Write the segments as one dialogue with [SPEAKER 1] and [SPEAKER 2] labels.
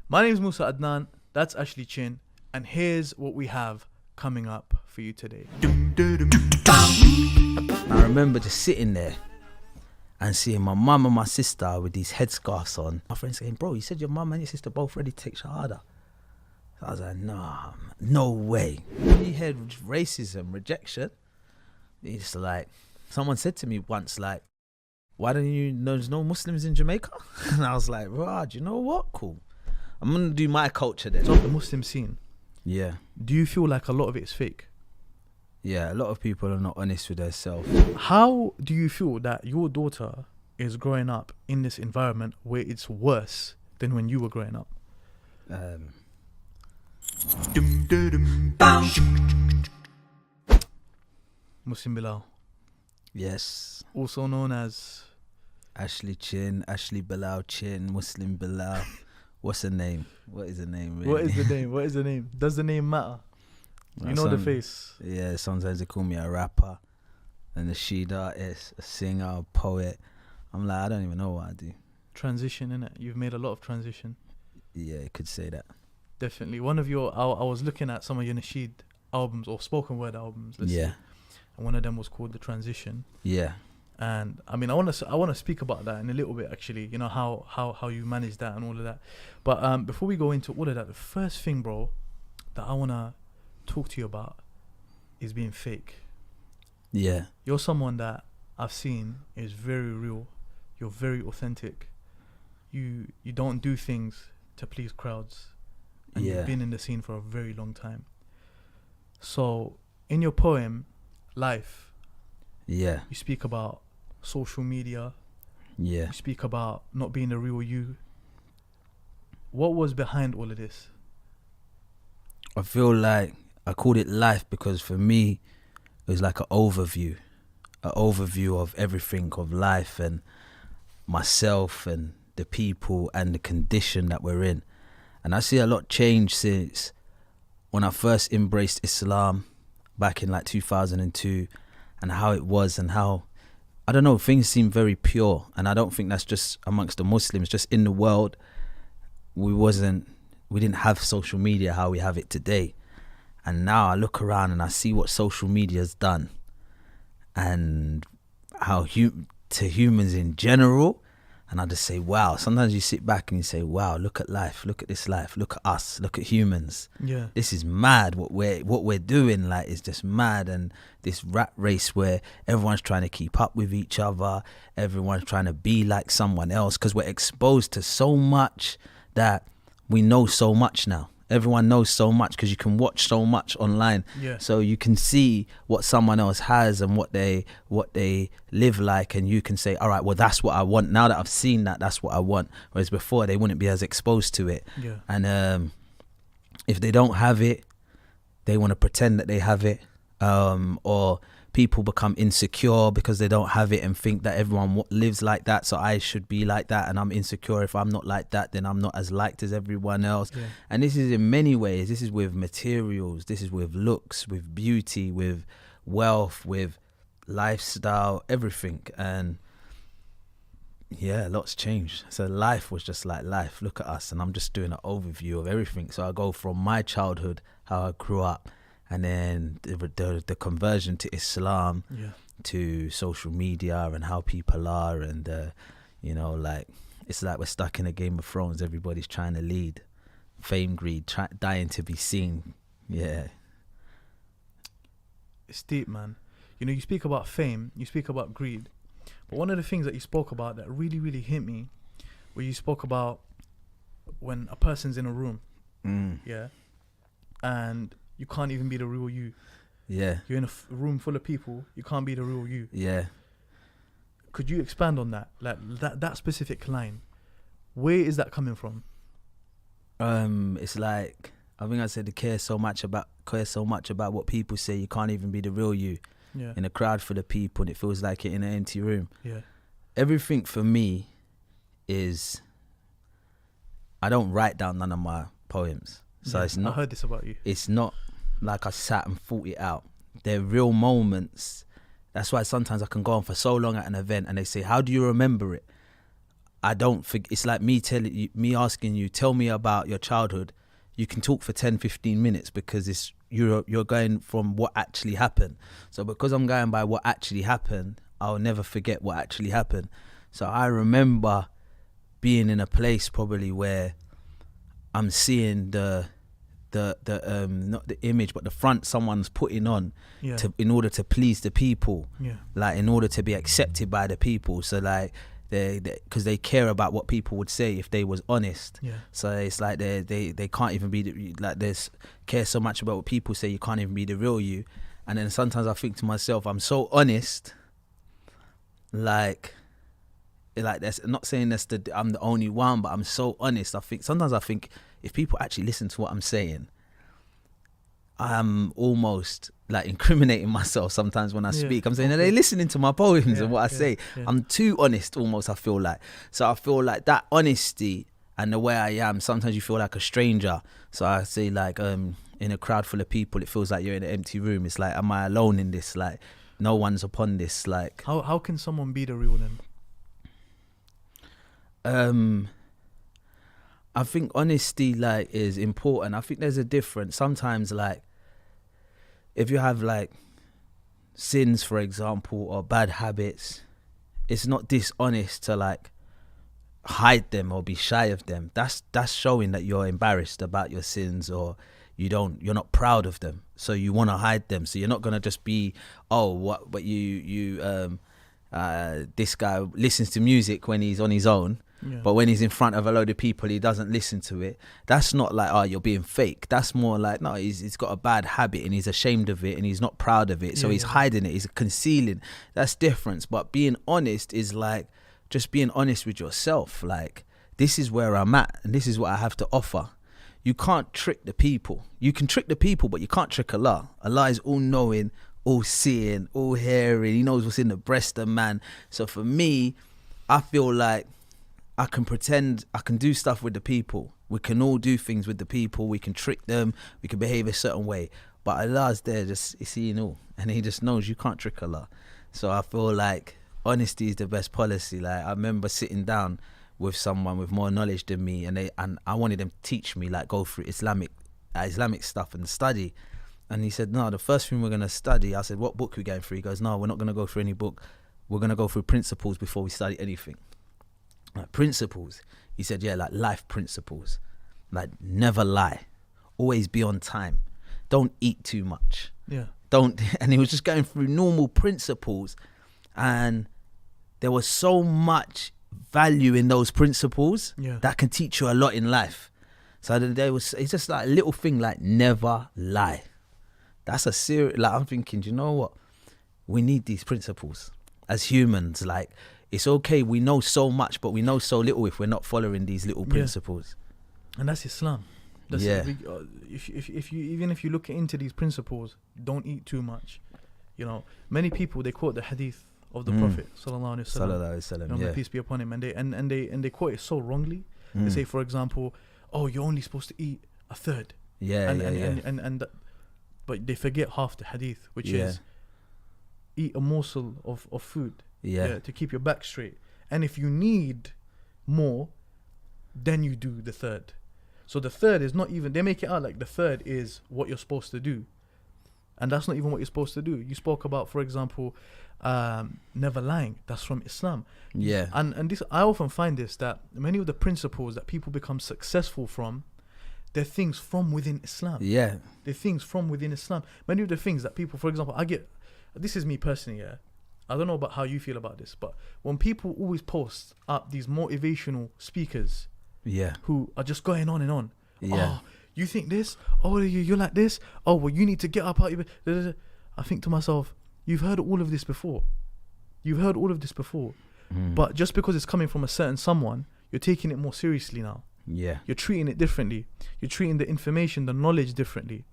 [SPEAKER 1] My name is Musa Adnan, that's Ashley Chin, and here's what we have coming up for you today.
[SPEAKER 2] I remember just sitting there and seeing my mum and my sister with these headscarves on. My friend saying, bro, you said your mum and your sister both ready to take Shahada. So I was like, nah, no way. You heard racism, rejection. It's like, someone said to me once, like, why don't you know there's no Muslims in Jamaica? And I was like, rah, do you know what? Cool. I'm going to do my culture then.
[SPEAKER 1] So the Muslim scene,
[SPEAKER 2] Yeah.
[SPEAKER 1] do you feel like a lot of it is fake?
[SPEAKER 2] Yeah, a lot of people are not honest with themselves.
[SPEAKER 1] How do you feel that your daughter is growing up in this environment where it's worse than when you were growing up? Muslim Bilal,
[SPEAKER 2] Yes.
[SPEAKER 1] also known as
[SPEAKER 2] Ashley Chin, Ashley Bilal Chin, Muslim Bilal. What's her name? What is her name? Really?
[SPEAKER 1] What is the name? What is the name? Does the name matter? You know the face.
[SPEAKER 2] Yeah, sometimes they call me a rapper, and a sheet artist, a singer, a poet. I'm like, I don't even know what I do.
[SPEAKER 1] Transition, innit? You've made a lot of transition.
[SPEAKER 2] Yeah, you could say that.
[SPEAKER 1] Definitely. One of your, I was looking at some of your nasheed albums or spoken word albums. Let's
[SPEAKER 2] Yeah.
[SPEAKER 1] say, and one of them was called The Transition.
[SPEAKER 2] Yeah.
[SPEAKER 1] And I mean, I want to speak about that in a little bit, actually. You know how you manage that and all of that. But before we go into all of that, the first thing, bro, that I want to talk to you about is being fake.
[SPEAKER 2] Yeah.
[SPEAKER 1] You're someone that I've seen is very real. You're very authentic. You don't do things to please crowds, and
[SPEAKER 2] Yeah.
[SPEAKER 1] you've been in the scene for a very long time. So in your poem Life,
[SPEAKER 2] Yeah.
[SPEAKER 1] you speak about social media,
[SPEAKER 2] Yeah.
[SPEAKER 1] you speak about not being the real you. What was behind all of this?
[SPEAKER 2] I feel like I called it Life because for me, it was like an overview of everything, of life and myself and the people and the condition that we're in. And I see a lot change since when I first embraced Islam back in like 2002, and how it was and how, I don't know, things seem very pure. And I don't think that's just amongst the Muslims, just in the world. We didn't have social media how we have it today. And now I look around and I see what social media has done, and how to humans in general. And I just say, wow. Sometimes you sit back and you say, wow, look at life, look at this life, look at us, look at humans.
[SPEAKER 1] Yeah.
[SPEAKER 2] This is mad. What we're doing, like, is just mad. And this rat race where everyone's trying to keep up with each other, everyone's trying to be like someone else, because we're exposed to so much that we know so much now. Everyone knows so much because you can watch so much online.
[SPEAKER 1] Yeah.
[SPEAKER 2] So you can see what someone else has and what they live like, and you can say, all right, well, that's what I want. Now that I've seen that, that's what I want. Whereas before, they wouldn't be as exposed to it.
[SPEAKER 1] Yeah.
[SPEAKER 2] And if they don't have it, they want to pretend that they have it. Or people become insecure because they don't have it and think that everyone lives like that, so I should be like that, and I'm insecure. If I'm not like that, then I'm not as liked as everyone else.
[SPEAKER 1] Yeah.
[SPEAKER 2] And this is in many ways. This is with materials, this is with looks, with beauty, with wealth, with lifestyle, everything. And yeah, lots changed. So life was just like life. Look at us. And I'm just doing an overview of everything. So I go from my childhood, how I grew up, and then the conversion to Islam,
[SPEAKER 1] Yeah.
[SPEAKER 2] to social media and how people are. And, you know, like, it's like we're stuck in a Game of Thrones. Everybody's trying to lead. Fame, greed, dying to be seen. Yeah.
[SPEAKER 1] It's deep, man. You know, you speak about fame, you speak about greed, but one of the things that you spoke about that really, really hit me, where you spoke about when a person's in a room, yeah, and you can't even be the real you.
[SPEAKER 2] Yeah.
[SPEAKER 1] You're in a room full of people, you can't be the real you.
[SPEAKER 2] Yeah.
[SPEAKER 1] Could you expand on that? Like that specific line, where is that coming from?
[SPEAKER 2] It's like, I think I said, care so much about what people say. You can't even be the real you.
[SPEAKER 1] Yeah.
[SPEAKER 2] In a crowd full of people, and it feels like it in an empty room.
[SPEAKER 1] Yeah.
[SPEAKER 2] Everything for me is, I don't write down none of my poems. So it's not,
[SPEAKER 1] I heard this about you.
[SPEAKER 2] It's not like I sat and thought it out. They're real moments. That's why sometimes I can go on for so long at an event and they say, how do you remember it? I don't think it's like me asking you, tell me about your childhood. You can talk for 10, 15 minutes because it's you're going from what actually happened. So because I'm going by what actually happened, I'll never forget what actually happened. So I remember being in a place probably where I'm seeing the not the image but the front someone's putting on in order to please the people, like in order to be accepted by the people. So like because they care about what people would say if they was honest. So it's like they can't even be like this, care so much about what people say, you can't even be the real you. And then sometimes I think to myself, I'm so honest, like that's not saying I'm the only one, but I'm so honest. Sometimes I think if people actually listen to what I'm saying, I'm almost like incriminating myself sometimes when I speak. I'm saying, are they listening to my poems and what I say? I'm too honest almost, I feel like. So I feel like that honesty and the way I am, sometimes you feel like a stranger. So I say like in a crowd full of people, it feels like you're in an empty room. It's like, am I alone in this? Like no one's upon this. Like
[SPEAKER 1] how can someone be the real then?
[SPEAKER 2] I think honesty like is important. I think there's a difference. Sometimes like if you have like sins, for example, or bad habits, it's not dishonest to like hide them or be shy of them. That's showing that you're embarrassed about your sins, or you're not proud of them, so you want to hide them. So you're not gonna just be, but this guy listens to music when he's on his own, but when he's in front of a load of people he doesn't listen to it. That's not like, you're being fake. That's more like, no, he's got a bad habit and he's ashamed of it and he's not proud of it, so he's hiding it, he's concealing. That's different. But being honest is like just being honest with yourself. Like, this is where I'm at and this is what I have to offer. You can't trick the people. You can trick the people, but you can't trick Allah. Allah is all knowing, all seeing, all hearing. He knows what's in the breast of man. So for me, I feel like I can pretend, I can do stuff with the people. We can all do things with the people. We can trick them. We can behave a certain way. But Allah's there, just seeing all. And he just knows you can't trick Allah. So I feel like honesty is the best policy. Like, I remember sitting down with someone with more knowledge than me, and I wanted them to teach me, like, go through Islamic stuff and study. And he said, no, the first thing we're going to study, I said, what book are we going through? He goes, no, we're not going to go through any book. We're going to go through principles before we study anything. Like, principles. He said, yeah, like life principles. Like, never lie. Always be on time. Don't eat too much. And he was just going through normal principles. And there was so much value in those principles that can teach you a lot in life. So it's just like a little thing like never lie. That's a serious, like, I'm thinking, do you know what? We need these principles as humans. Like, it's okay, we know so much, but we know so little if we're not following these little principles.
[SPEAKER 1] And that's Islam. That's if you look into these principles, don't eat too much. You know, many people, they quote the hadith of the Prophet sallallahu alaihi wasallam, peace be upon him, and they quote it so wrongly. They say, for example, you're only supposed to eat a third. But they forget half the hadith, which is eat a morsel of food to keep your back straight. And if you need more, then you do the third. So the third is not even, they make it out like the third is what you're supposed to do. And that's not even what you're supposed to do. You spoke about, for example, never lying. That's from Islam. And this, I often find this, that many of the principles that people become successful from, they're things from within Islam. They're things from within Islam. Many of the things that people, for example, this is me personally, I don't know about how you feel about this, but when people always post up these motivational speakers who are just going on and on, you think this, you're like this, well, you need to get up out of your, I think to myself, you've heard all of this before. But just because it's coming from a certain someone, you're taking it more seriously now. You're treating it differently. You're treating the information, the knowledge differently.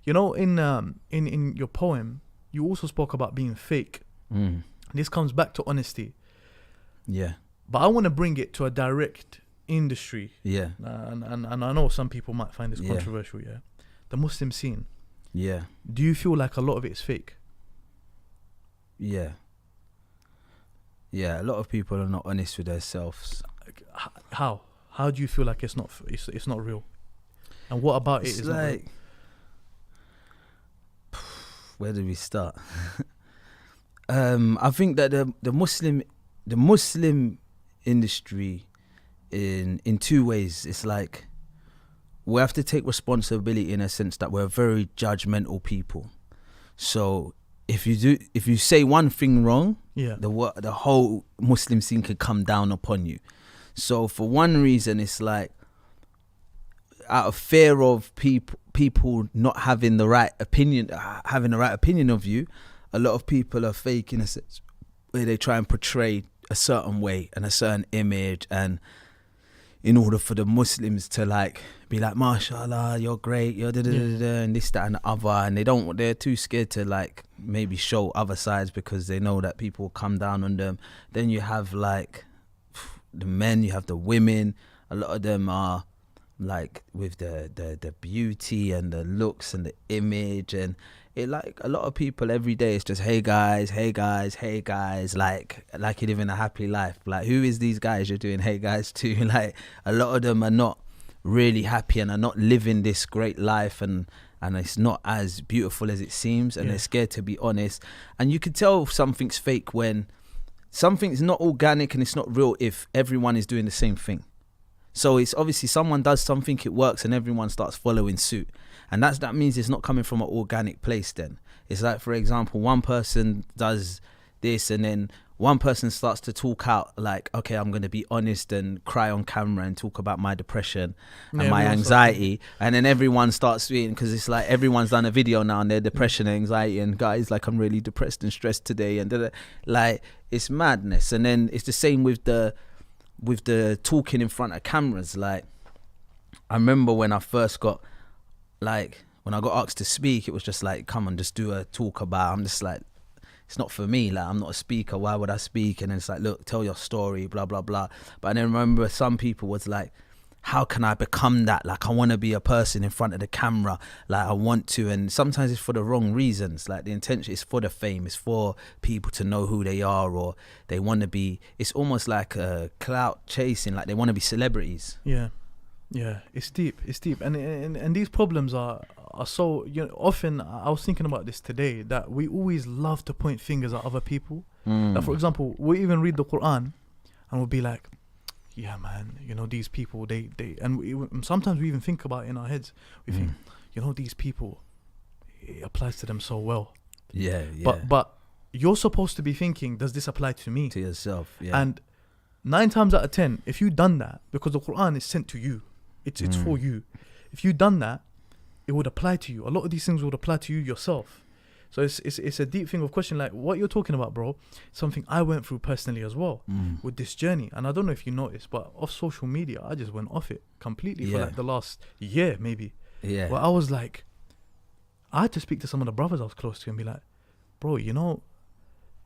[SPEAKER 1] You know, in your poem, you also spoke about being fake. This comes back to honesty. But I want to bring it to a direct industry. And I know some people might find this controversial. The Muslim scene. Do you feel like a lot of it is fake?
[SPEAKER 2] A lot of people are not honest with themselves.
[SPEAKER 1] How do you feel like it's not real? And what about it
[SPEAKER 2] It's
[SPEAKER 1] is not real?
[SPEAKER 2] like, where do we start? I think that the Muslim industry in two ways. It's like we have to take responsibility in a sense that we're very judgmental people. So if you say one thing wrong, the whole Muslim scene could come down upon you. So for one reason, it's like out of fear of people not having the right opinion, of you, a lot of people are fake in a sense where they try and portray a certain way and a certain image, and in order for the Muslims to like be like, mashallah, you're great, you're and this, that and the other, and they're too scared to like maybe show other sides because they know that people will come down on them. Then you have like the men, you have the women, a lot of them are like with the beauty and the looks and the image, and it like a lot of people every day it's just hey guys, like you live in a happy life. Like, who is these guys you're doing hey guys to? Like, a lot of them are not really happy and are not living this great life, and it's not as beautiful as it seems, and they're scared to be honest. And you can tell something's fake when something's not organic and it's not real if everyone is doing the same thing. So it's obviously someone does something, it works, and everyone starts following suit. And that means it's not coming from an organic place then. It's like, for example, one person does this and then one person starts to talk out like, okay, I'm going to be honest and cry on camera and talk about my depression and my anxiety. And then everyone starts doing, because it's like everyone's done a video now on their depression and anxiety, and guys like, I'm really depressed and stressed today. And like, it's madness. And then it's the same with the talking in front of cameras. Like, I remember when I first got, like, when I got asked to speak, it was just like, come on, just do a talk about. I'm just like, it's not for me. Like, I'm not a speaker. Why would I speak? And then it's like, look, tell your story, blah, blah, blah. But then I remember some people was like, how can I become that? Like, I want to be a person in front of the camera. Like, I want to. And sometimes it's for the wrong reasons. Like, the intention is for the fame. It's for people to know who they are, or they want to be. It's almost like a clout chasing. Like, they want to be celebrities.
[SPEAKER 1] Yeah. It's deep. And these problems are so, often, I was thinking about this today, that we always love to point fingers at other people. Like, for example, we even read the Quran and we'll be like, yeah, man, these people, sometimes we even think about it in our heads. We think, these people, it applies to them so well.
[SPEAKER 2] Yeah.
[SPEAKER 1] But you're supposed to be thinking, does this apply to me?
[SPEAKER 2] To yourself, yeah.
[SPEAKER 1] And 9 times out of 10, if you've done that, because the Quran is sent to you, it's for you. If you've done that, it would apply to you. A lot of these things would apply to you yourself. So it's a deep thing of question, like what you're talking about, bro. Something I went through personally as well with this journey. And I don't know if you noticed, but off social media, I just went off it completely for like the last year, maybe.
[SPEAKER 2] Yeah.
[SPEAKER 1] Where I was like, I had to speak to some of the brothers I was close to and be like, bro, you know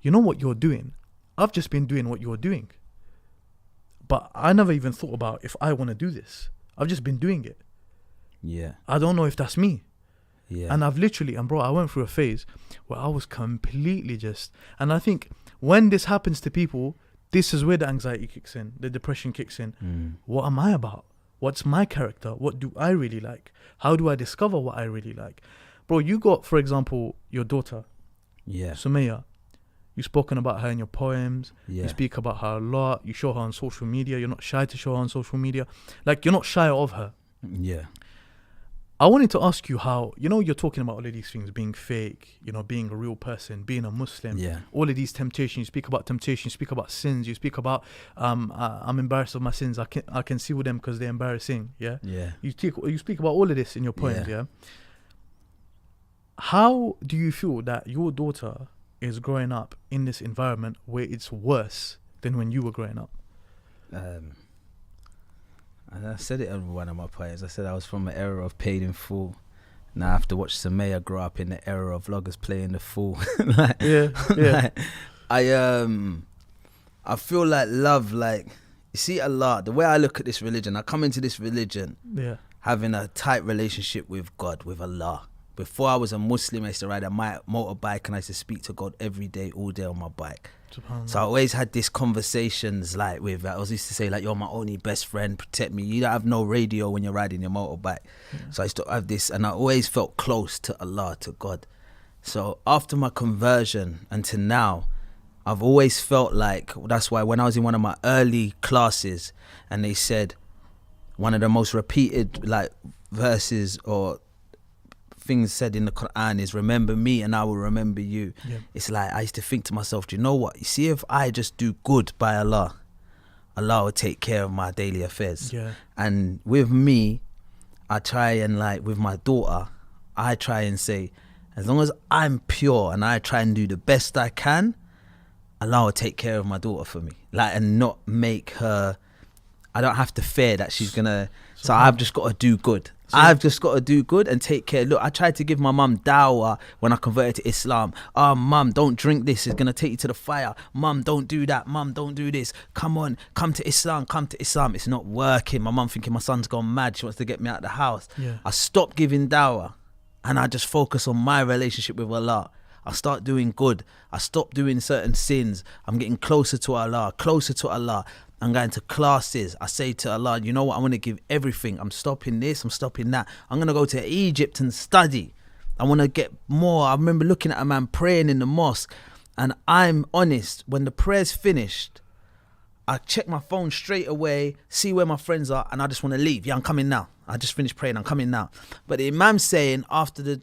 [SPEAKER 1] what you're doing? I've just been doing what you're doing. But I never even thought about if I want to do this. I've just been doing it.
[SPEAKER 2] Yeah.
[SPEAKER 1] I don't know if that's me.
[SPEAKER 2] Yeah.
[SPEAKER 1] And I've literally, I went through a phase where I was completely and I think when this happens to people, this is where the anxiety kicks in, the depression kicks in. What am I about? What's my character? What do I really like? How do I discover what I really like? Bro, you got, for example, your daughter, Sumaya. You've spoken about her in your poems. You speak about her a lot. You show her on social media. You're not shy to show her on social media. Like, you're not shy of her.
[SPEAKER 2] Yeah.
[SPEAKER 1] I wanted to ask you how, you're talking about all of these things, being fake, being a real person, being a Muslim, all of these temptations. You speak about temptation, you speak about sins, you speak about, I'm embarrassed of my sins, I can see with them because they're embarrassing, You speak about all of this in your poems, How do you feel that your daughter is growing up in this environment where it's worse than when you were growing up?
[SPEAKER 2] And I said it in one of my poems. I said I was from an era of paid in full. Now I have to watch Samaya grow up in the era of vloggers playing the fool. I feel like love, like, you see Allah, the way I look at this religion, I come into this religion having a tight relationship with God, with Allah. Before I was a Muslim, I used to ride a motorbike and I used to speak to God every day, all day on my bike. So I always had these conversations like with, I was used to say like, you're my only best friend, protect me. You don't have no radio when you're riding your motorbike. So I used to have this, and I always felt close to Allah, to God. So after my conversion until now, I've always felt like, that's why when I was in one of my early classes and they said one of the most repeated like verses or things said in the Quran is remember me and I will remember you. It's like I used to think to myself, do you know what, you see, if I just do good by Allah, Allah will take care of my daily affairs. And with me, I try and like with my daughter, I try and say, as long as I'm pure and I try and do the best I can, Allah will take care of my daughter for me, like, and not make her, I don't have to fear that she's gonna, so I've just got to do good. I've just got to do good and take care. Look, I tried to give my mum dawah when I converted to Islam. Oh, mum, don't drink this. It's going to take you to the fire. Mum, don't do that. Mum, don't do this. Come on, come to Islam, come to Islam. It's not working. My mum thinking my son's gone mad. She wants to get me out of the house. I stopped giving dawah and I just focus on my relationship with Allah. I start doing good. I stop doing certain sins. I'm getting closer to Allah, closer to Allah. I'm going to classes. I say to Allah, you know what? I want to give everything. I'm stopping this. I'm stopping that. I'm going to go to Egypt and study. I want to get more. I remember looking at a man praying in the mosque. And I'm honest, when the prayer's finished, I check my phone straight away, see where my friends are, and I just want to leave. Yeah, I'm coming now. I just finished praying. I'm coming now. But the Imam's saying after the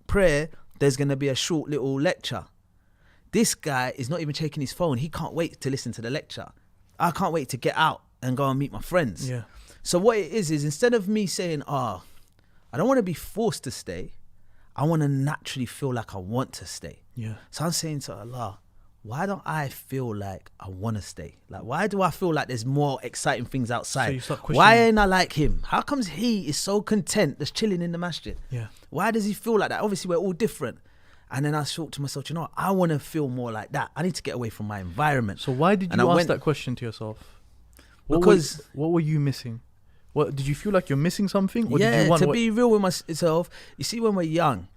[SPEAKER 2] prayer, there's going to be a short little lecture. This guy is not even checking his phone. He can't wait to listen to the lecture. I can't wait to get out and go and meet my friends. So what it is instead of me saying, I don't want to be forced to stay, I want to naturally feel like I want to stay. So I'm saying to Allah, why don't I feel like I want to stay? Like, why do I feel like there's more exciting things outside? So why ain't I like him? How comes he is so content just chilling in the masjid? Why does he feel like that? Obviously, we're all different. And then I thought to myself, you know what? I want to feel more like that. I need to get away from my environment.
[SPEAKER 1] So why did you ask that question to yourself? What were you missing? What did you feel like you're missing something? Or did you want
[SPEAKER 2] to be real with myself. You see, when we're young,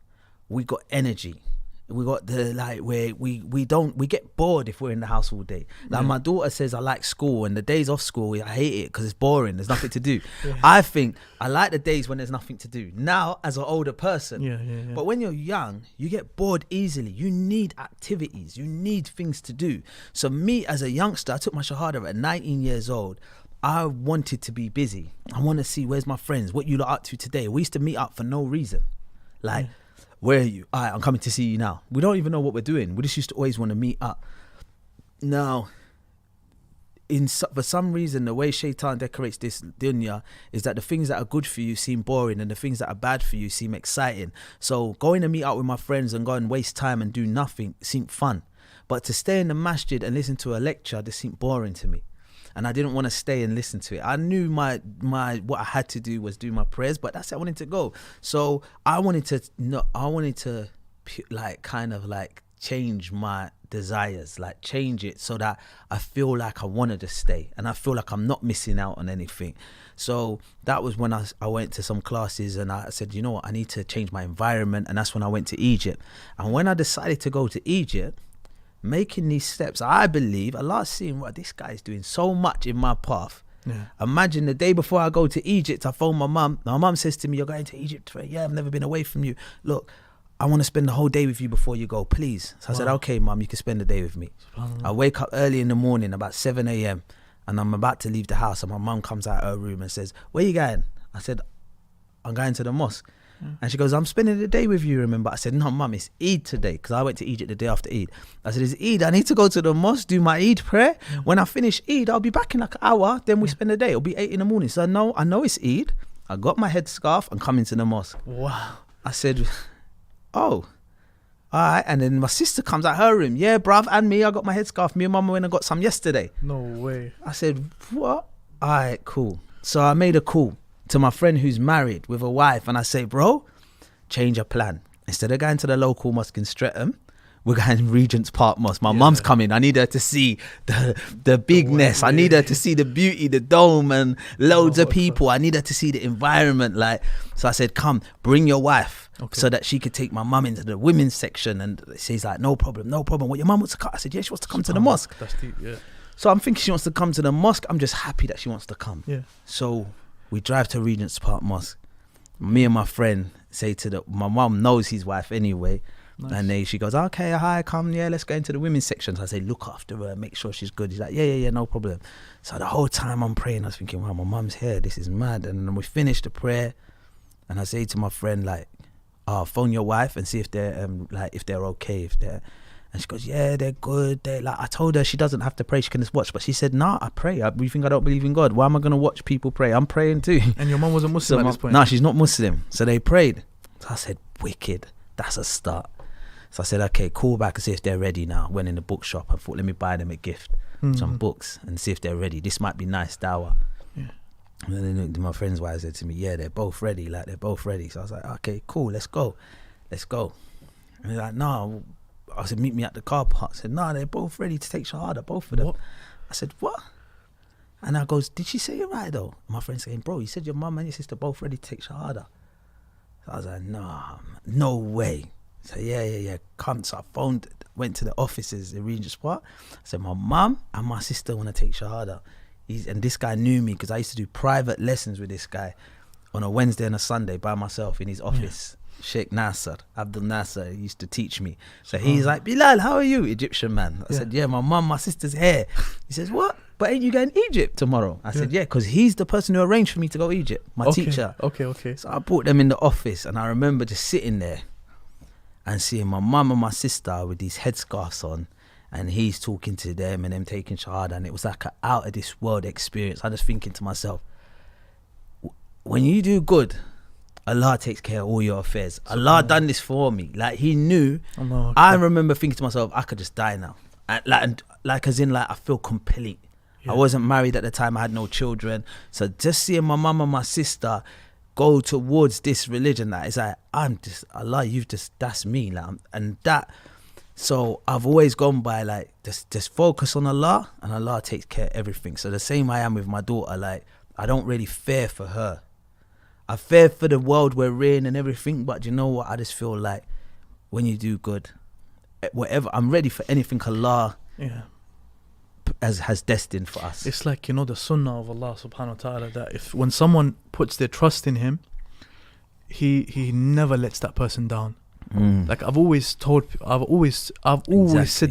[SPEAKER 2] we got energy. We got the like where we get bored if we're in the house all day. Like my daughter says, I like school, and the days off school I hate it because it's boring. There's nothing to do. I think I like the days when there's nothing to do. Now, as an older person, but when you're young, you get bored easily. You need activities. You need things to do. So me as a youngster, I took my shahada at 19 years old. I wanted to be busy. I want to see where's my friends. What you lot up to today? We used to meet up for no reason, like. Where are you? All right, I'm coming to see you now. We don't even know what we're doing. We just used to always want to meet up. Now, for some reason, the way Shaitan decorates this dunya is that the things that are good for you seem boring and the things that are bad for you seem exciting. So going to meet up with my friends and go and waste time and do nothing seemed fun. But to stay in the masjid and listen to a lecture, this seemed boring to me. And I didn't want to stay and listen to it. I knew my what I had to do was do my prayers, but that's it. I wanted to go. So I wanted to like kind of like change my desires, like change it so that I feel like I wanted to stay and I feel like I'm not missing out on anything. So that was when I went to some classes and I said, you know what, I need to change my environment. And that's when I went to Egypt. And when I decided to go to Egypt, making these steps, I believe Allah's seeing what this guy is doing so much in my path. Imagine the day before I go to Egypt, I phone my mum. My mum says to me, you're going to Egypt? Yeah, I've never been away from you. Look, I want to spend the whole day with you before you go, please. So I said, okay, mum, you can spend the day with me. I wake up early in the morning, about 7 a.m. and I'm about to leave the house and my mum comes out of her room and says, where you going? I said, I'm going to the mosque. And she goes, I'm spending the day with you, remember? I said, no, mum, it's Eid today, because I went to Egypt the day after Eid. I said, it's Eid. I need to go to the mosque, do my Eid prayer. When I finish Eid, I'll be back in like an hour. Then we spend the day. It'll be 8 in the morning. So I know it's Eid. I got my headscarf and come into the mosque.
[SPEAKER 1] Wow.
[SPEAKER 2] I said, oh, all right. And then my sister comes out her room. Yeah, bruv, and me, I got my headscarf. Me and mum went and got some yesterday.
[SPEAKER 1] No way.
[SPEAKER 2] I said, what? All right, cool. So I made a call to my friend who's married with a wife, and I say, bro, change your plan. Instead of going to the local mosque in Streatham, we're going Regent's Park Mosque. My mum's coming. I need her to see the bigness. I need her to see the beauty, the dome, and loads of people. I need her to see the environment. Like, so I said, come, bring your wife, so that she could take my mum into the women's section. And she's like, no problem. What, your mum wants to come? I said, yeah, she wants to come to the mosque.
[SPEAKER 1] That's deep, yeah.
[SPEAKER 2] So I'm thinking she wants to come to the mosque. I'm just happy that she wants to come.
[SPEAKER 1] Yeah.
[SPEAKER 2] So we drive to Regent's Park Mosque. Me and my friend say my mum knows his wife anyway. Nice. And then she goes, okay, hi, come, yeah, let's go into the women's section. So I say, look after her, make sure she's good. He's like, yeah, no problem. So the whole time I'm praying, I was thinking, wow, my mum's here, this is mad. And then we finished the prayer, and I say to my friend, like, phone your wife and see if they're okay, and she goes, yeah, they're good. I told her she doesn't have to pray, she can just watch. But she said, nah, I pray. You think I don't believe in God? Why am I going to watch people pray? I'm praying too.
[SPEAKER 1] And your mum wasn't Muslim at this point?
[SPEAKER 2] No, she's not Muslim. So they prayed. So I said, wicked, that's a start. So I said, okay, call back and see if they're ready now. Went in the bookshop. I thought, let me buy them a gift, some books, and see if they're ready. This might be nice, dawah. Yeah. And then my friend's wife said to me, yeah, they're both ready. Like, they're both ready. So I was like, okay, cool, let's go. And they're like, no. I said, meet me at the car park. I said, no, they're both ready to take shahada, both of them. What? I said, what? And I goes, did she say it right though? And my friend's saying, bro, you said your mum and your sister both ready to take shahada. So I was like, no way. So yeah, come. So I went to the offices in Regent's Park. I said, my mum and my sister want to take shahada. And this guy knew me because I used to do private lessons with this guy on a Wednesday and a Sunday by myself in his office. Yeah. Sheikh Nasser, Abdul Nasser, used to teach me. So he's like, Bilal, how are you? Egyptian man. I said, yeah, my mum, my sister's here. He says, what? But ain't you going to Egypt tomorrow? I said, yeah, because he's the person who arranged for me to go to Egypt, my teacher. Okay. So I brought them in the office, and I remember just sitting there and seeing my mum and my sister with these headscarves on, and he's talking to them and them taking shahada, and it was like an out of this world experience. I was thinking to myself, when you do good, Allah takes care of all your affairs. Allah done this for me. Like, he knew. I remember thinking to myself, I could just die now. Like as in, like, I feel complete. Yeah. I wasn't married at the time. I had no children. So just seeing my mum and my sister go towards this religion, that is like, I'm just, Allah, that's me. Like, and that, so I've always gone by, like, just focus on Allah, and Allah takes care of everything. So the same I am with my daughter. Like, I don't really fear for her. I fear for the world we're in and everything, but you know what? I just feel like when you do good, whatever, I'm ready for anything Allah has destined for us.
[SPEAKER 1] It's like, you know, the sunnah of Allah subhanahu wa ta'ala, that when someone puts their trust in him, he never lets that person down. Like, I've always said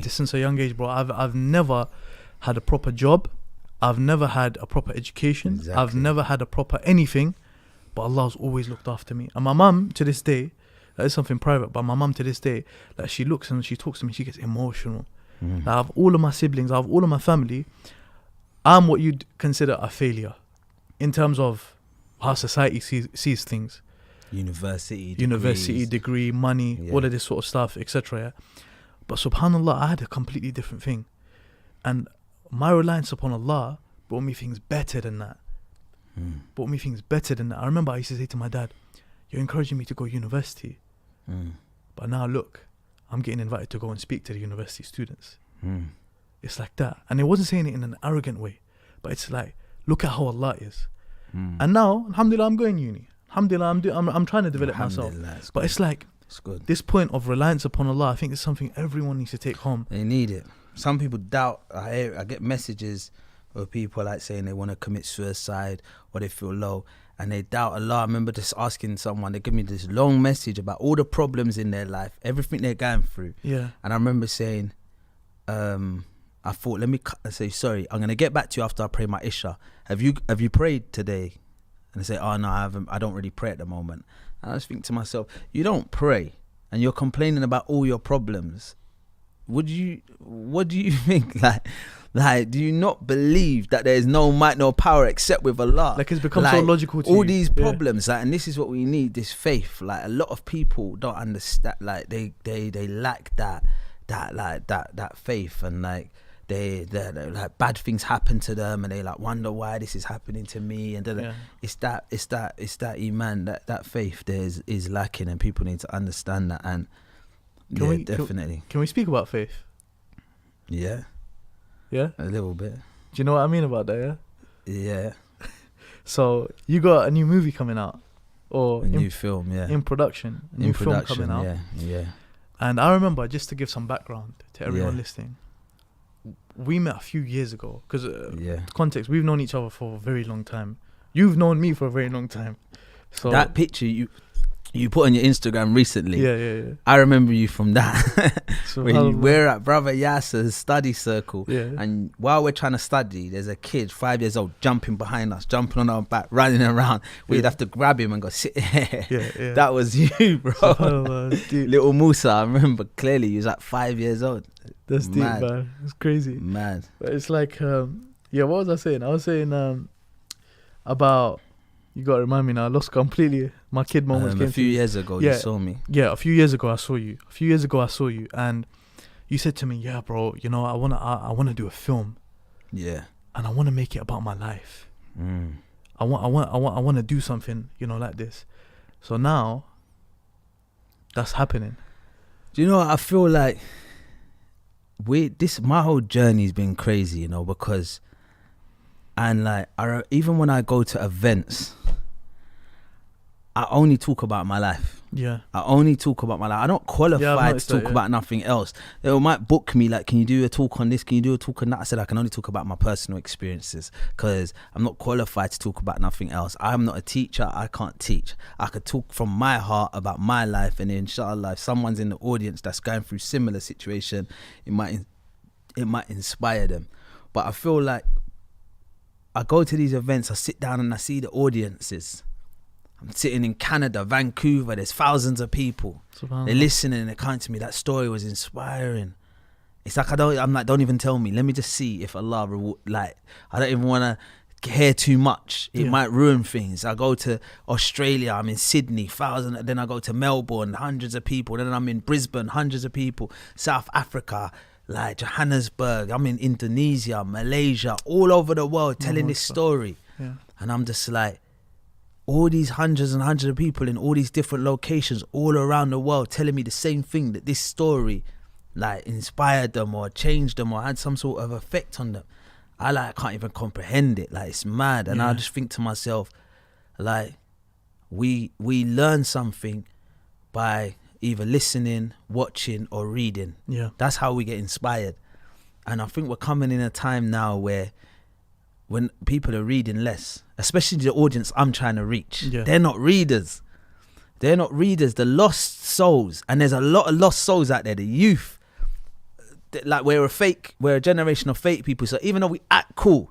[SPEAKER 1] this since a young age, bro. I've never had a proper job. I've never had a proper education. I've never had a proper anything, but Allah's always looked after me. And my mum, to this day, that is something private, but my mum to this day, like, she looks and she talks to me, she gets emotional. Like, I have all of my siblings, I have all of my family. I'm what you'd consider a failure in terms of how society sees things. University degree, money, all of this sort of stuff, etc. Yeah? But subhanallah, I had a completely different thing, and my reliance upon Allah brought me things better than that. I remember I used to say to my dad, you're encouraging me to go to university, but now look, I'm getting invited to go and speak to the university students. It's like that. And I wasn't saying it in an arrogant way, but it's like, look at how Allah is. And now, alhamdulillah, I'm going uni. Alhamdulillah, I'm trying to develop myself. But it's like, this point of reliance upon Allah, I think it's something everyone needs to take home.
[SPEAKER 2] They need it. Some people doubt. I get messages of people like saying they want to commit suicide or they feel low and they doubt Allah. I remember just asking someone, they give me this long message about all the problems in their life, everything they're going through. Yeah. And I remember saying, I thought, I say, sorry, I'm going to get back to you after I pray my Isha. Have you prayed today? And they say, oh no, I haven't. I don't really pray at the moment. And I just think to myself, you don't pray and you're complaining about all your problems. What do you think? Like, do you not believe that there is no might, no power except with Allah?
[SPEAKER 1] Like, it's become so logical to
[SPEAKER 2] all
[SPEAKER 1] you.
[SPEAKER 2] These problems, like, and this is what we need, this faith. Like, a lot of people don't understand, like, they lack that faith, and like, they like, bad things happen to them and they like wonder why this is happening to me, and it's that iman, that faith there is lacking, and people need to understand that. And Definitely.
[SPEAKER 1] Can we speak about faith?
[SPEAKER 2] Yeah,
[SPEAKER 1] Yeah.
[SPEAKER 2] a little bit.
[SPEAKER 1] Do you know what I mean about that? Yeah.
[SPEAKER 2] Yeah,
[SPEAKER 1] So you got a new movie coming out, or
[SPEAKER 2] a new film. Yeah,
[SPEAKER 1] in production. A new film coming out.
[SPEAKER 2] Yeah.
[SPEAKER 1] And I remember, just to give some background to everyone
[SPEAKER 2] Yeah.
[SPEAKER 1] listening, we met a few years ago. Because
[SPEAKER 2] Yeah.
[SPEAKER 1] context, we've known each other for a very long time. You've known me for a very long time. So
[SPEAKER 2] That picture you put on your Instagram recently.
[SPEAKER 1] Yeah.
[SPEAKER 2] I remember you from that.
[SPEAKER 1] So
[SPEAKER 2] when we're at Brother Yasser's study circle,
[SPEAKER 1] Yeah.
[SPEAKER 2] and while we're trying to study, there's a kid 5 years old jumping behind us, jumping on our back, running around. We'd
[SPEAKER 1] Yeah.
[SPEAKER 2] have to grab him and go sit here.
[SPEAKER 1] Yeah.
[SPEAKER 2] That was you, bro.
[SPEAKER 1] Dude,
[SPEAKER 2] Little Musa, I remember clearly. He was like 5 years old.
[SPEAKER 1] that's deep,
[SPEAKER 2] mad.
[SPEAKER 1] man. It's crazy.
[SPEAKER 2] Mad.
[SPEAKER 1] But it's like, yeah. What was I saying? I was saying about. You gotta remind me now. I lost completely. My kid moments came
[SPEAKER 2] A few
[SPEAKER 1] to me.
[SPEAKER 2] years ago,
[SPEAKER 1] Yeah.
[SPEAKER 2] you saw me.
[SPEAKER 1] Yeah, a few years ago I saw you, and you said to me, "Yeah, bro, you know, I wanna do a film,
[SPEAKER 2] Yeah.
[SPEAKER 1] and I wanna make it about my life.
[SPEAKER 2] Mm.
[SPEAKER 1] I wanna do something, you know, like this." So now, that's happening.
[SPEAKER 2] Do you know what? I feel like my whole journey's been crazy, you know, because, and like, even when I go to events, I only talk about my life.
[SPEAKER 1] Yeah,
[SPEAKER 2] I only talk about my life. I'm not qualified to
[SPEAKER 1] noticed
[SPEAKER 2] talk
[SPEAKER 1] that, yeah.
[SPEAKER 2] about nothing else. They might book me like, can you do a talk on this? Can you do a talk on that? I said I can only talk about my personal experiences because I'm not qualified to talk about nothing else. I'm not a teacher. I can't teach. I could talk from my heart about my life, and inshallah, if someone's in the audience that's going through similar situation, it might inspire them. But I feel like I go to these events, I sit down and I see the audiences. I'm sitting in Canada, Vancouver, there's thousands of people. They're listening and they're coming to me. That story was inspiring. It's like, don't even tell me. Let me just see if Allah I don't even want to hear too much. It might ruin things. I go to Australia, I'm in Sydney, thousands. Then I go to Melbourne, hundreds of people. Then I'm in Brisbane, hundreds of people. South Africa, like Johannesburg. I'm in Indonesia, Malaysia, all over the world telling this story.
[SPEAKER 1] Yeah.
[SPEAKER 2] And I'm just like, all these hundreds and hundreds of people in all these different locations all around the world telling me the same thing, that this story like inspired them or changed them or had some sort of effect on them. I can't even comprehend it. Like, it's mad. And I just think to myself, like, we learn something by either listening, watching or reading.
[SPEAKER 1] Yeah.
[SPEAKER 2] That's how we get inspired. And I think we're coming in a time now where when people are reading less, especially the audience I'm trying to reach, they're not readers. They're not readers. The lost souls, and there's a lot of lost souls out there. The youth, like we're a generation of fake people. So even though we act cool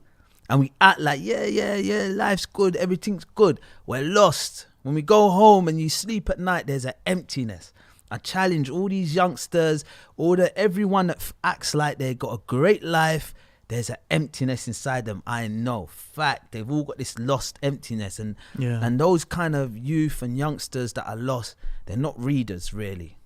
[SPEAKER 2] and we act like yeah, life's good, everything's good, we're lost. When we go home and you sleep at night, there's an emptiness. I challenge all these youngsters, everyone that acts like they got a great life. There's an emptiness inside them. I know, fact. They've all got this lost emptiness, and those kind of youth and youngsters that are lost, they're not readers really.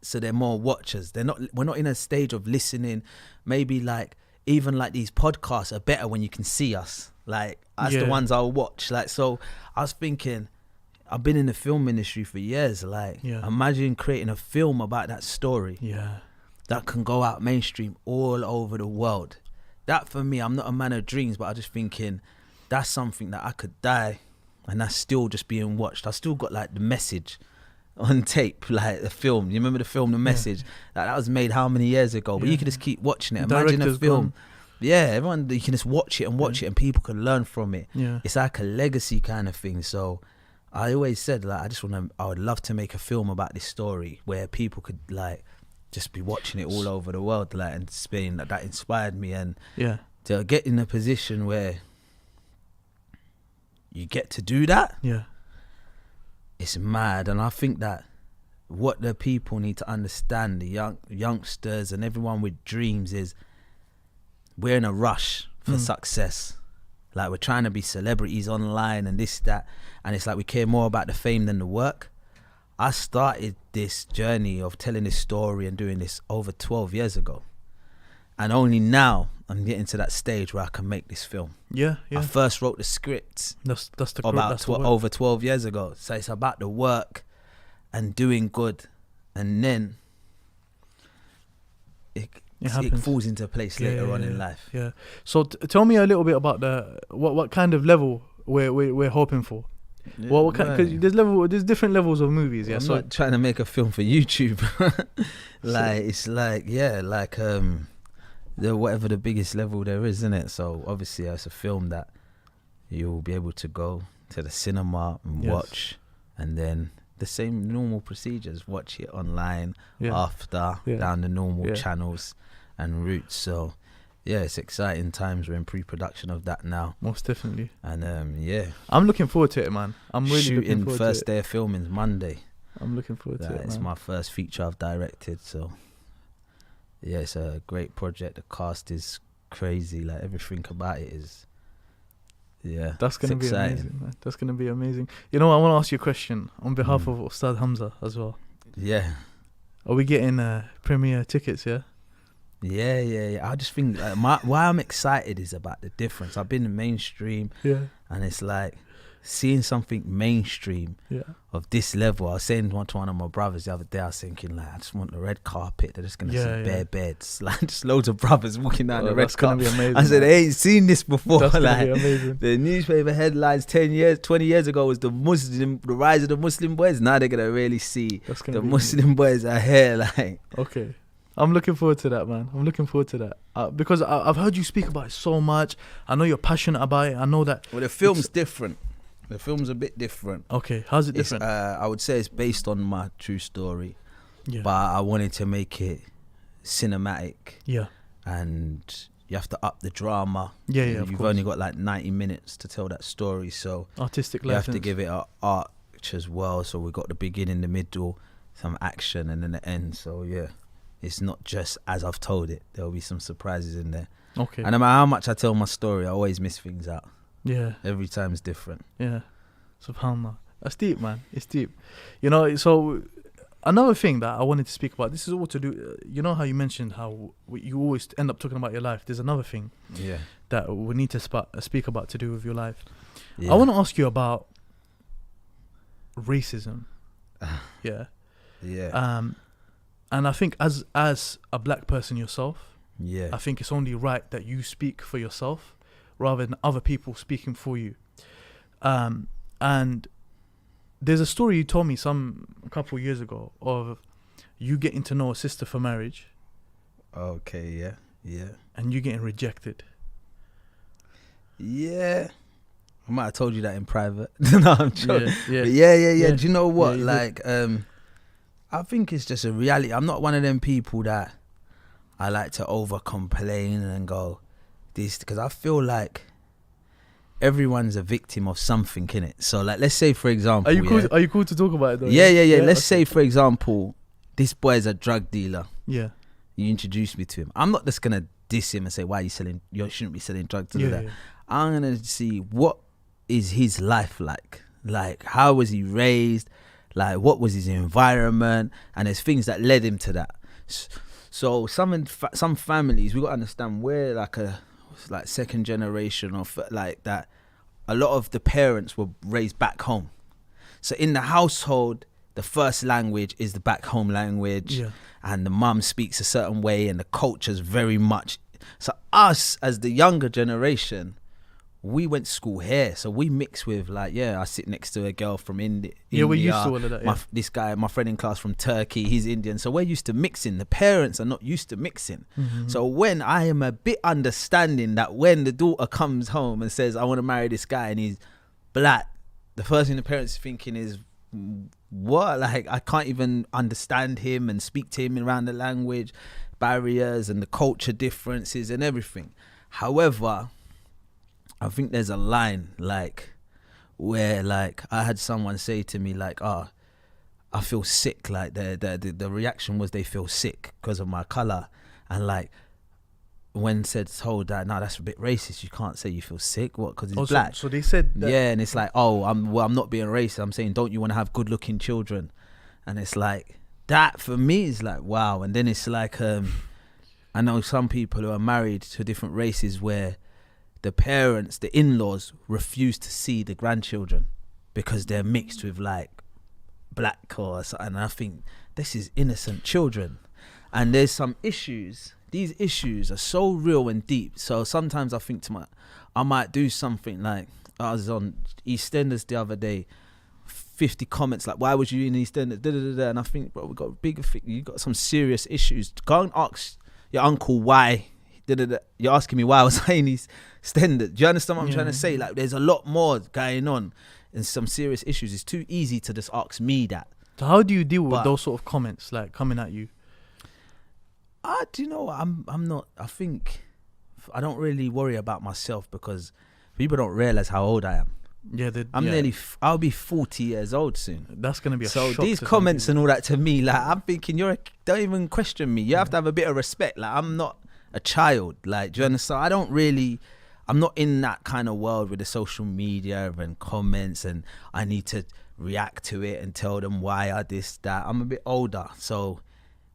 [SPEAKER 2] So they're more watchers. We're not in a stage of listening. Maybe like even like these podcasts are better when you can see us. Like that's the ones I'll watch. Like, so I was thinking, I've been in the film industry for years. Like, imagine creating a film about that story. Yeah, that can go out mainstream all over the world. That for me, I'm not a man of dreams, but I'm just thinking that's something that I could die and that's still just being watched. I still got like The Message on tape, like the film. You remember the film The Message? Like, that was made how many years ago? But you could just keep watching it. Imagine a film. Gone. Yeah, everyone, you can just watch it and watch it and people can learn from it. Yeah. It's like a legacy kind of thing. So I always said, like, I would love to make a film about this story where people could like just be watching it all over the world, like, and Spain. That inspired me, and to get in a position where you get to do that, it's mad. And I think that what the people need to understand, the youngsters and everyone with dreams, is we're in a rush for success. Like, we're trying to be celebrities online and this, that, and it's like we care more about the fame than the work. I started this journey of telling this story and doing this over 12 years ago. And only now I'm getting to that stage where I can make this film. Yeah. I first wrote the script over 12 years ago. So it's about the work and doing good. And then it falls into place later on in life.
[SPEAKER 1] Yeah. So tell me a little bit about what kind of level we're hoping for.
[SPEAKER 2] Yeah,
[SPEAKER 1] What kind? Because there's different levels of movies. Yeah.
[SPEAKER 2] I'm
[SPEAKER 1] So
[SPEAKER 2] not trying to make a film for YouTube. Whatever the biggest level there is, isn't it? So obviously it's a film that you'll be able to go to the cinema and watch, and then the same normal procedures, watch it online after down the normal channels and routes. So yeah, it's exciting times. We're in pre-production of that now.
[SPEAKER 1] Most definitely.
[SPEAKER 2] And
[SPEAKER 1] I'm looking forward to it, man. I'm really looking forward to it.
[SPEAKER 2] First day of filming is Monday.
[SPEAKER 1] I'm looking forward to it,
[SPEAKER 2] It's
[SPEAKER 1] man.
[SPEAKER 2] my first feature I've directed, so yeah, it's a great project. The cast is crazy, like everything about it is,
[SPEAKER 1] that's gonna be amazing, man. That's gonna be amazing. You know, I want to ask you a question on behalf of Ustad Hamza as well.
[SPEAKER 2] Yeah.
[SPEAKER 1] Are we getting premiere tickets? Yeah.
[SPEAKER 2] Yeah. I just think why I'm excited is about the difference. I've been in mainstream, and it's like seeing something mainstream of this level. I was saying to one of my brothers the other day, I was thinking, like, I just want the red carpet. They're just going to see bare beds. Like, just loads of brothers walking down the red carpet.
[SPEAKER 1] Amazing,
[SPEAKER 2] I said, they ain't seen this before.
[SPEAKER 1] That's
[SPEAKER 2] like,
[SPEAKER 1] going to be amazing.
[SPEAKER 2] The newspaper headlines 20 years ago was the rise of the Muslim boys. Now they're going to really see the Muslim boys are here. Like,
[SPEAKER 1] okay. I'm looking forward to that, man. I'm looking forward to that. Because I've heard you speak about it so much. I know you're passionate about it. I know that.
[SPEAKER 2] Well, the film's different. The film's a bit different.
[SPEAKER 1] Okay, how's it different?
[SPEAKER 2] I would say it's based on my true story,
[SPEAKER 1] but
[SPEAKER 2] I wanted to make it cinematic.
[SPEAKER 1] Yeah.
[SPEAKER 2] And you have to up the drama.
[SPEAKER 1] Yeah,
[SPEAKER 2] You've only got like 90 minutes to tell that story, so
[SPEAKER 1] artistic
[SPEAKER 2] you
[SPEAKER 1] license.
[SPEAKER 2] have to give it an arch as well. So we got the beginning, the middle, some action, and then the end. So yeah, it's not just as I've told it. There'll be some surprises in there.
[SPEAKER 1] Okay.
[SPEAKER 2] And no matter how much I tell my story, I always miss things out.
[SPEAKER 1] Yeah.
[SPEAKER 2] Every time is different.
[SPEAKER 1] Yeah. SubhanAllah. That's deep, man. It's deep. You know, so another thing that I wanted to speak about, this is all to do, you know how you mentioned how you always end up talking about your life. There's another thing that we need to speak about to do with your life. I want to ask you about racism. Yeah. And I think as a black person yourself, I think it's only right that you speak for yourself rather than other people speaking for you. And there's a story you told me a couple of years ago of you getting to know a sister for marriage.
[SPEAKER 2] Okay, yeah.
[SPEAKER 1] And you getting rejected.
[SPEAKER 2] Yeah. I might have told you that in private. No, I'm joking.
[SPEAKER 1] Yeah.
[SPEAKER 2] Do you know what? I think it's just a reality. I'm not one of them people that I like to over complain and go this, because I feel like everyone's a victim of something, innit? So like, let's say for example,
[SPEAKER 1] are you cool to talk about it though?
[SPEAKER 2] Yeah. Let's say for example, this boy is a drug dealer.
[SPEAKER 1] Yeah.
[SPEAKER 2] You introduce me to him. I'm not just gonna diss him and say, why are you selling? You shouldn't be selling drugs. I'm gonna see what is his life like. Like, how was he raised? Like, what was his environment? And there's things that led him to that. So some families, we got to understand, we're like second generation of like that. A lot of the parents were raised back home. So in the household, the first language is the back home language.
[SPEAKER 1] Yeah.
[SPEAKER 2] And the mum speaks a certain way and the culture's very much. So us as the younger generation, we went to school here, so we mix with I sit next to a girl from India.
[SPEAKER 1] Yeah, we're used to all of that.
[SPEAKER 2] This guy, my friend in class from Turkey, he's Indian, so we're used to mixing. The parents are not used to mixing.
[SPEAKER 1] Mm-hmm.
[SPEAKER 2] So when I am a bit understanding that when the daughter comes home and says, I want to marry this guy and he's black, the first thing the parents are thinking is, what? Like, I can't even understand him and speak to him around the language barriers and the culture differences and everything. However, I think there's a line where I had someone say to me I feel sick. Like the reaction was they feel sick because of my colour, and when told that that's a bit racist. You can't say you feel sick. What? Because he's black.
[SPEAKER 1] So they said that.
[SPEAKER 2] Yeah, and it's I'm not being racist. I'm saying, don't you want to have good looking children? And it's that for me is wow. And then it's I know some people who are married to different races where the parents, the in-laws, refuse to see the grandchildren because they're mixed with black or something. And I think this is innocent children. And there's some issues these issues are so real and deep. So sometimes I think I might do something like, I was on EastEnders the other day, 50 comments like, why was you in EastEnders? Da, da, da, da. And I think, bro, we got bigger thing. You got some serious issues. Go and ask your uncle why. Da, da, da. You're asking me why I was in EastEnders. Do you understand what I'm trying to say? Like, there's a lot more going on and some serious issues. It's too easy to just ask me that.
[SPEAKER 1] So how do you deal with those sort of comments like coming at you?
[SPEAKER 2] Do you know what? I'm not. I think I don't really worry about myself because people don't realize how old I am.
[SPEAKER 1] Yeah,
[SPEAKER 2] I'll be 40 years old soon.
[SPEAKER 1] That's gonna be a
[SPEAKER 2] so
[SPEAKER 1] shock.
[SPEAKER 2] These comments and all that to me, like, I'm thinking don't even question me. You have to have a bit of respect. Like, I'm not a child. Like, do you understand? I'm not in that kind of world with the social media and comments, and I need to react to it and tell them why I this, that. I'm a bit older, so.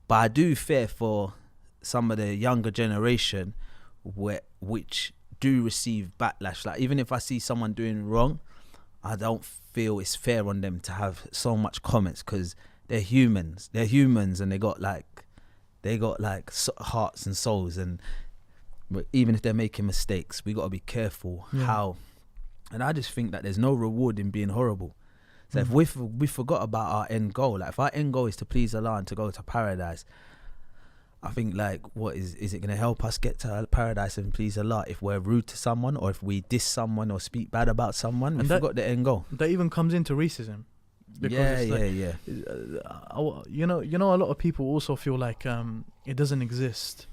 [SPEAKER 2] But I do fear for some of the younger generation which do receive backlash. Like, even if I see someone doing wrong, I don't feel it's fair on them to have so much comments because they're humans. They're humans and they got hearts and souls. And even if they're making mistakes, we got to be careful how. And I just think that there's no reward in being horrible. So if we forgot about our end goal, like if our end goal is to please Allah and to go to paradise, I think like is it going to help us get to paradise and please Allah if we're rude to someone or if we diss someone or speak bad about someone? We forgot the end goal.
[SPEAKER 1] That even comes into racism.
[SPEAKER 2] Yeah.
[SPEAKER 1] You know, a lot of people also feel like it doesn't exist.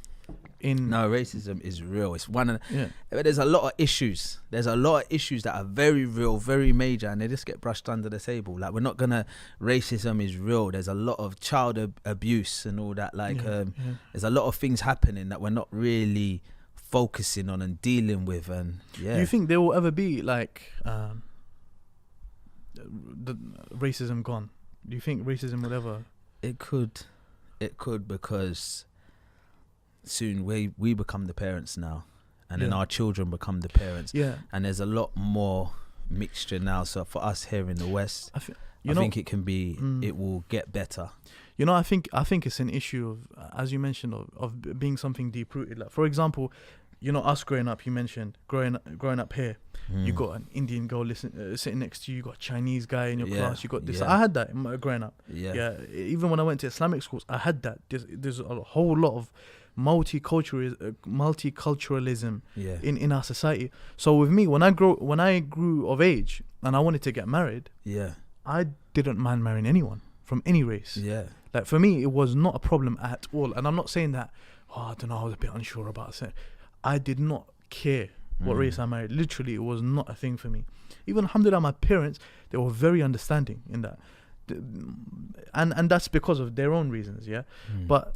[SPEAKER 2] No, racism is real. It's one of but there's a lot of issues. There's a lot of issues that are very real, very major, and they just get brushed under the table. Like, racism is real. There's a lot of child abuse and all that. Like, there's a lot of things happening that we're not really focusing on and dealing with. And
[SPEAKER 1] do you think there will ever be like the racism gone? Do you think racism will ever?
[SPEAKER 2] It could because soon we become the parents now, and then our children become the parents. And there's a lot more mixture now. So for us here in the West, I think it can be. It will get better.
[SPEAKER 1] You know, I think it's an issue of, as you mentioned, of being something deep rooted. Like, for example, you know, us growing up. You mentioned growing up here. You got an Indian girl sitting next to you. You got a Chinese guy in your class. You got this. I had that growing up. Even when I went to Islamic schools, I had that. There's a whole lot of multiculturalism in our society. So with me, when I grew of age and I wanted to get married, I didn't mind marrying anyone from any race. Like, for me, it was not a problem at all. And I'm not saying that, I don't know, I was a bit unsure about it. I did not care what race I married. Literally, it was not a thing for me. Even, alhamdulillah, my parents, they were very understanding in that. And that's because of their own reasons, But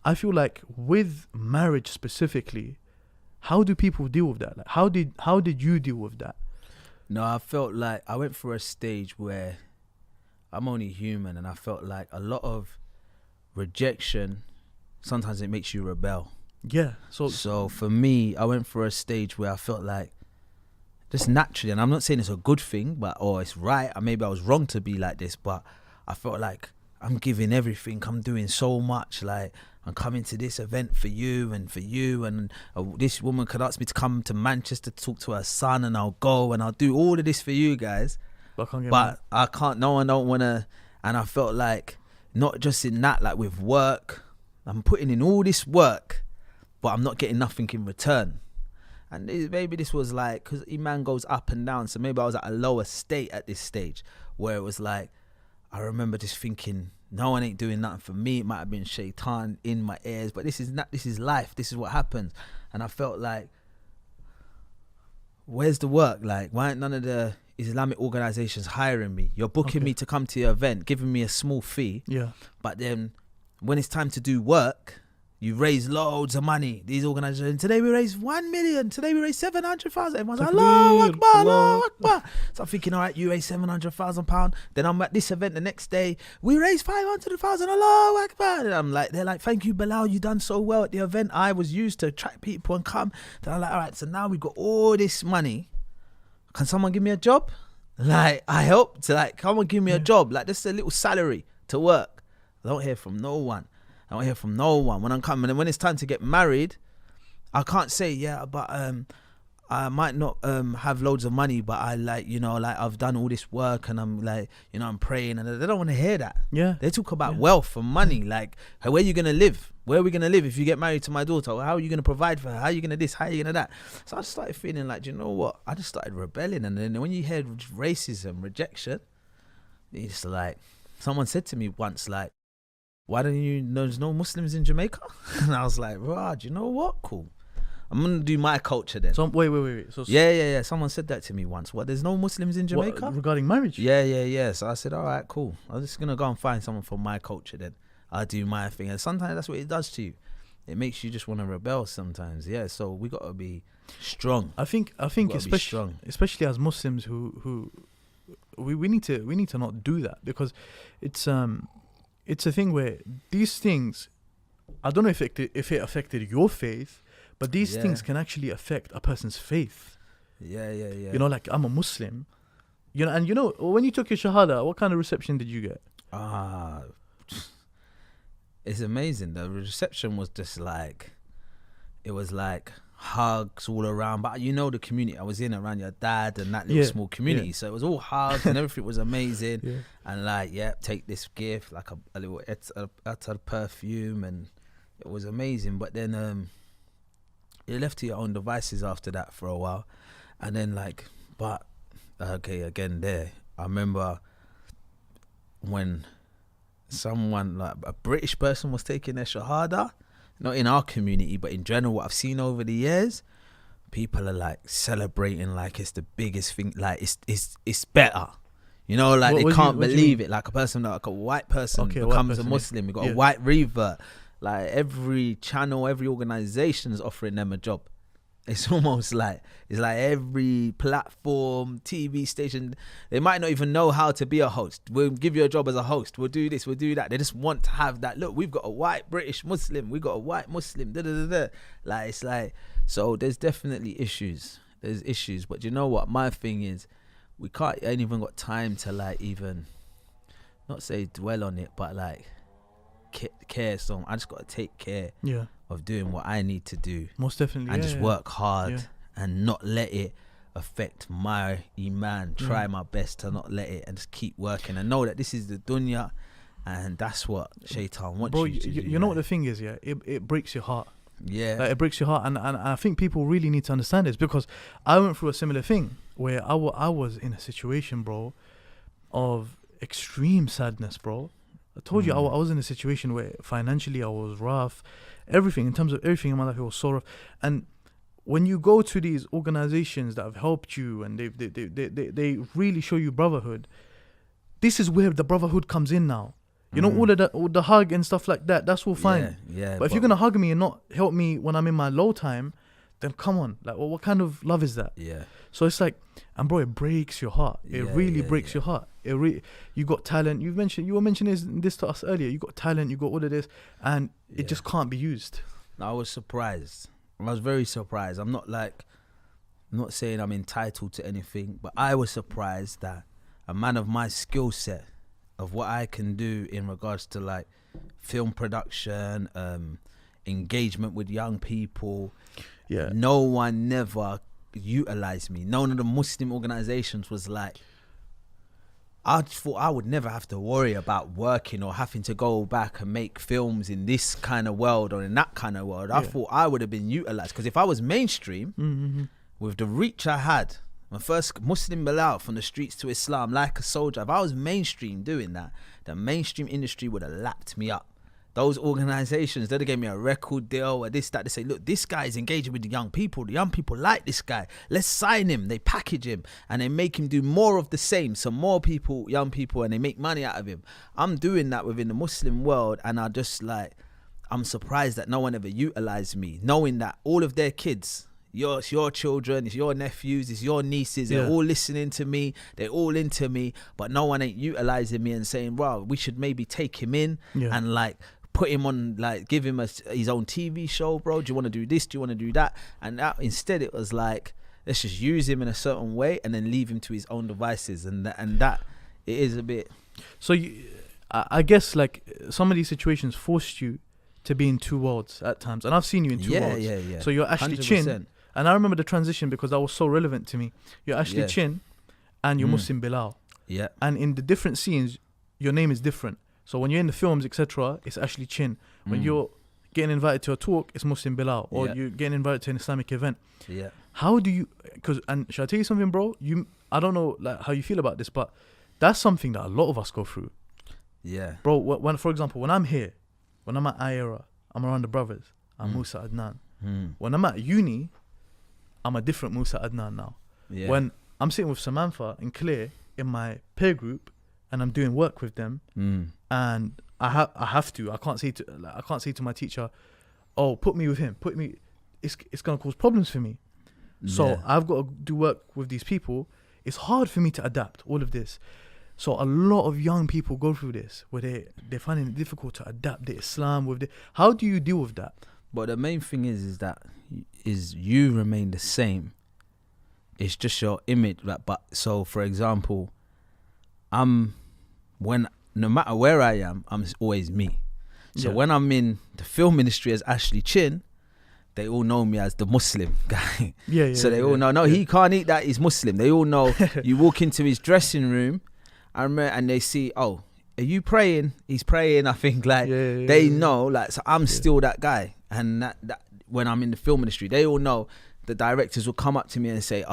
[SPEAKER 1] I feel like with marriage specifically, how do people deal with that? Like, how did you deal with that?
[SPEAKER 2] No, I felt like I went through a stage where I'm only human, and I felt like a lot of rejection, sometimes it makes you rebel. So for me, I went through a stage where I felt like just naturally, and I'm not saying it's a good thing, or it's right, or maybe I was wrong to be like this, but I felt like I'm giving everything. I'm doing so much. Like, I'm coming to this event for you, and this woman could ask me to come to Manchester to talk to her son, and I'll go and I'll do all of this for you guys. But I can't. No one don't want to. And I felt like, not just in that, like with work, I'm putting in all this work, but I'm not getting nothing in return. And maybe this was like, because Iman goes up and down, so maybe I was at a lower state at this stage where it was like, I remember just thinking, no one ain't doing nothing for me. It might have been shaitan in my ears, but this is life. This is what happens. And I felt like, where's the work? Like, why aren't none of the Islamic organizations hiring me? You're booking me to come to your event, giving me a small fee. But then when it's time to do work, you raise loads of money. These organizations, today we raised 1 million. Today we raised 700,000. Everyone's like, Allahu Akbar, Allahu Akbar. So I'm thinking, all right, you raised £700,000. Then I'm at this event the next day. We raised 500,000. Allahu Akbar. And I'm like, they're like, thank you, Bellal. You done so well at the event. I was used to attract people and come. Then I'm like, all right, so now we got all this money. Can someone give me a job? Like, I help to, like, come and give me a job. Like, just a little salary to work. I don't hear from no one. I don't hear from no one. When I'm coming, and when it's time to get married, I can't say, yeah, but I might not have loads of money, but I like, you know, like I've done all this work and I'm like, you know, I'm praying, and they don't want to hear that.
[SPEAKER 1] Yeah.
[SPEAKER 2] They talk about wealth and money, like, hey, where are you going to live? Where are we going to live if you get married to my daughter? How are you going to provide for her? How are you going to this? How are you going to that? So I just started feeling like, you know what? I just started rebelling. And then when you hear racism, rejection, it's like, someone said to me once, like, why don't you, there's no Muslims in Jamaica? And I was like, Raj, you know what? Cool. I'm going to do my culture then.
[SPEAKER 1] So, wait. So,
[SPEAKER 2] Yeah. Someone said that to me once. What, there's no Muslims in Jamaica?
[SPEAKER 1] Regarding marriage?
[SPEAKER 2] Yeah. So I said, all right, cool. I'm just going to go and find someone from my culture then. I'll do my thing. And sometimes that's what it does to you. It makes you just want to rebel sometimes. Yeah, so we got to be strong.
[SPEAKER 1] I think especially as Muslims who we need to not do that, because it's a thing where these things, I don't know if it affected your faith, but these things can actually affect a person's faith.
[SPEAKER 2] Yeah.
[SPEAKER 1] You know, like, I'm a Muslim, you know, and you know, when you took your Shahada, what kind of reception did you get?
[SPEAKER 2] It's amazing. The reception was just like, it was like hugs all around. But you know, the community I was in around your dad and that little small community, so it was all hugs and everything was amazing. And like, take this gift, like a little utter perfume, and it was amazing. But then you're left to your own devices after that for a while. And then like, but okay, again there, I remember when someone, like a British person, was taking their Shahada, not in our community, but in general, what I've seen over the years, people are like celebrating like it's the biggest thing, like it's better. You know, like they can't believe it. Like a person, like a white person becomes a Muslim, you got a white revert. Like every channel, every organization is offering them a job. It's almost like, it's like every platform, TV station, they might not even know how to be a host. We'll give you a job as a host. We'll do this, we'll do that. They just want to have that. Look, we've got a white British Muslim. We got a white Muslim. Like, it's like, so there's definitely issues. There's issues. But you know what? My thing is, I ain't even got time to like even, not say dwell on it, but like care. So I just got to take care.
[SPEAKER 1] Yeah.
[SPEAKER 2] Of doing what I need to do,
[SPEAKER 1] most definitely,
[SPEAKER 2] and just work hard and not let it affect my iman. Try my best to not let it, and just keep working and know that this is the dunya, and that's what Shaitan wants you to do.
[SPEAKER 1] You know what the thing is, it breaks your heart.
[SPEAKER 2] Yeah,
[SPEAKER 1] like, it breaks your heart, and I think people really need to understand this, because I went through a similar thing where I was in a situation, bro, of extreme sadness, bro. I told you I was in a situation where financially I was rough. Everything, in terms of everything in my life, it was so rough. And when you go to these organizations that have helped you, and they really show you brotherhood, this is where the brotherhood comes in now. You know, all the hug and stuff like that, that's all fine.
[SPEAKER 2] Yeah.
[SPEAKER 1] But if you're gonna hug me and not help me when I'm in my low time, then come on, like, what kind of love is that?
[SPEAKER 2] Yeah.
[SPEAKER 1] So it's like, and bro, it breaks your heart. It really breaks your heart. You got talent. You were mentioning this to us earlier. You got talent. You got all of this, and it just can't be used.
[SPEAKER 2] I was surprised. I was very surprised. I'm not saying I'm entitled to anything, but I was surprised that a man of my skill set, of what I can do in regards to like film production, engagement with young people. Yeah. No one never utilized me. None of the Muslim organizations was like, I thought I would never have to worry about working or having to go back and make films in this kind of world or in that kind of world. I thought I would have been utilized, because if I was mainstream, with the reach I had, my first Muslim Bلال from the streets to Islam, like a soldier, if I was mainstream doing that, the mainstream industry would have lapped me up. Those organizations, they'd have gave me a record deal or this, that. They say, look, this guy is engaging with the young people. The young people like this guy. Let's sign him. They package him and they make him do more of the same. So more people, young people, and they make money out of him. I'm doing that within the Muslim world, and I just like, I'm surprised that no one ever utilized me, knowing that all of their kids, it's your children, it's your nephews, it's your nieces, they're all listening to me, they're all into me, but no one ain't utilizing me and saying, wow, we should maybe take him in and like, put him on, like, give him his own TV show, bro. Do you want to do this? Do you want to do that? And that, instead it was like, let's just use him in a certain way and then leave him to his own devices. And that it is a bit.
[SPEAKER 1] So I guess like some of these situations forced you to be in two worlds at times, and I've seen you in two worlds.
[SPEAKER 2] Yeah.
[SPEAKER 1] So you're actually
[SPEAKER 2] 100%.
[SPEAKER 1] Chin, and I remember the transition because that was so relevant to me. You're actually Chin, and you're Muslim Bilal.
[SPEAKER 2] Yeah.
[SPEAKER 1] And in the different scenes, your name is different. So when you're in the films, etc., it's actually Chin. When you're getting invited to a talk, it's Muslim Bilal, or you're getting invited to an Islamic event.
[SPEAKER 2] Yeah.
[SPEAKER 1] How do you? And should I tell you something, bro? I don't know like how you feel about this, but that's something that a lot of us go through.
[SPEAKER 2] Yeah.
[SPEAKER 1] Bro, when for example, when I'm here, when I'm at IERA, I'm around the brothers. I'm Musa Adnan. When I'm at uni, I'm a different Musa Adnan now.
[SPEAKER 2] Yeah.
[SPEAKER 1] When I'm sitting with Samantha and Claire in my peer group, and I'm doing work with them, and I have to. I can't say to my teacher, "Oh, put me with him. Put me." It's gonna cause problems for me. So I've got to do work with these people. It's hard for me to adapt all of this. So a lot of young people go through this where they're finding it difficult to adapt the Islam with how do you deal with that?
[SPEAKER 2] But the main thing is that you remain the same. It's just your image. But so for example, no matter where I am, I'm always me. So when I'm in the film industry as Ashley Chin, they all know me as the Muslim guy. So they all know, he can't eat that, he's Muslim. They all know. You walk into his dressing room, and they see, oh, are you praying? He's praying, I think. They know, so I'm still that guy. And that when I'm in the film industry, they all know. The directors will come up to me and say,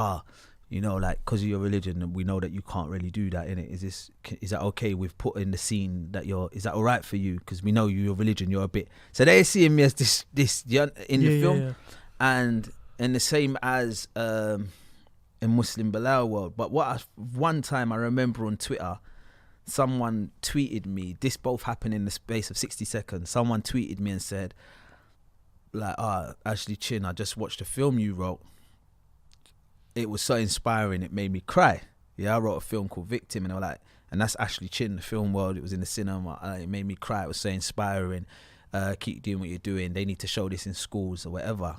[SPEAKER 2] because of your religion, we know that you can't really do that, innit? Is that okay? We've put in the scene that is that all right for you? Because we know your religion, you're a bit. So they're seeing me as this in the film, and the same as in Muslim Bilal world. But one time I remember on Twitter, someone tweeted me. This both happened in the space of 60 seconds. Someone tweeted me and said, Ashley Chin, I just watched a film you wrote. It was so inspiring, it made me cry. I wrote a film called Victim, and and that's Ashley Chin, the film world. It was in the cinema. It made me cry. It was so inspiring. Keep doing what you're doing. They need to show this in schools or whatever.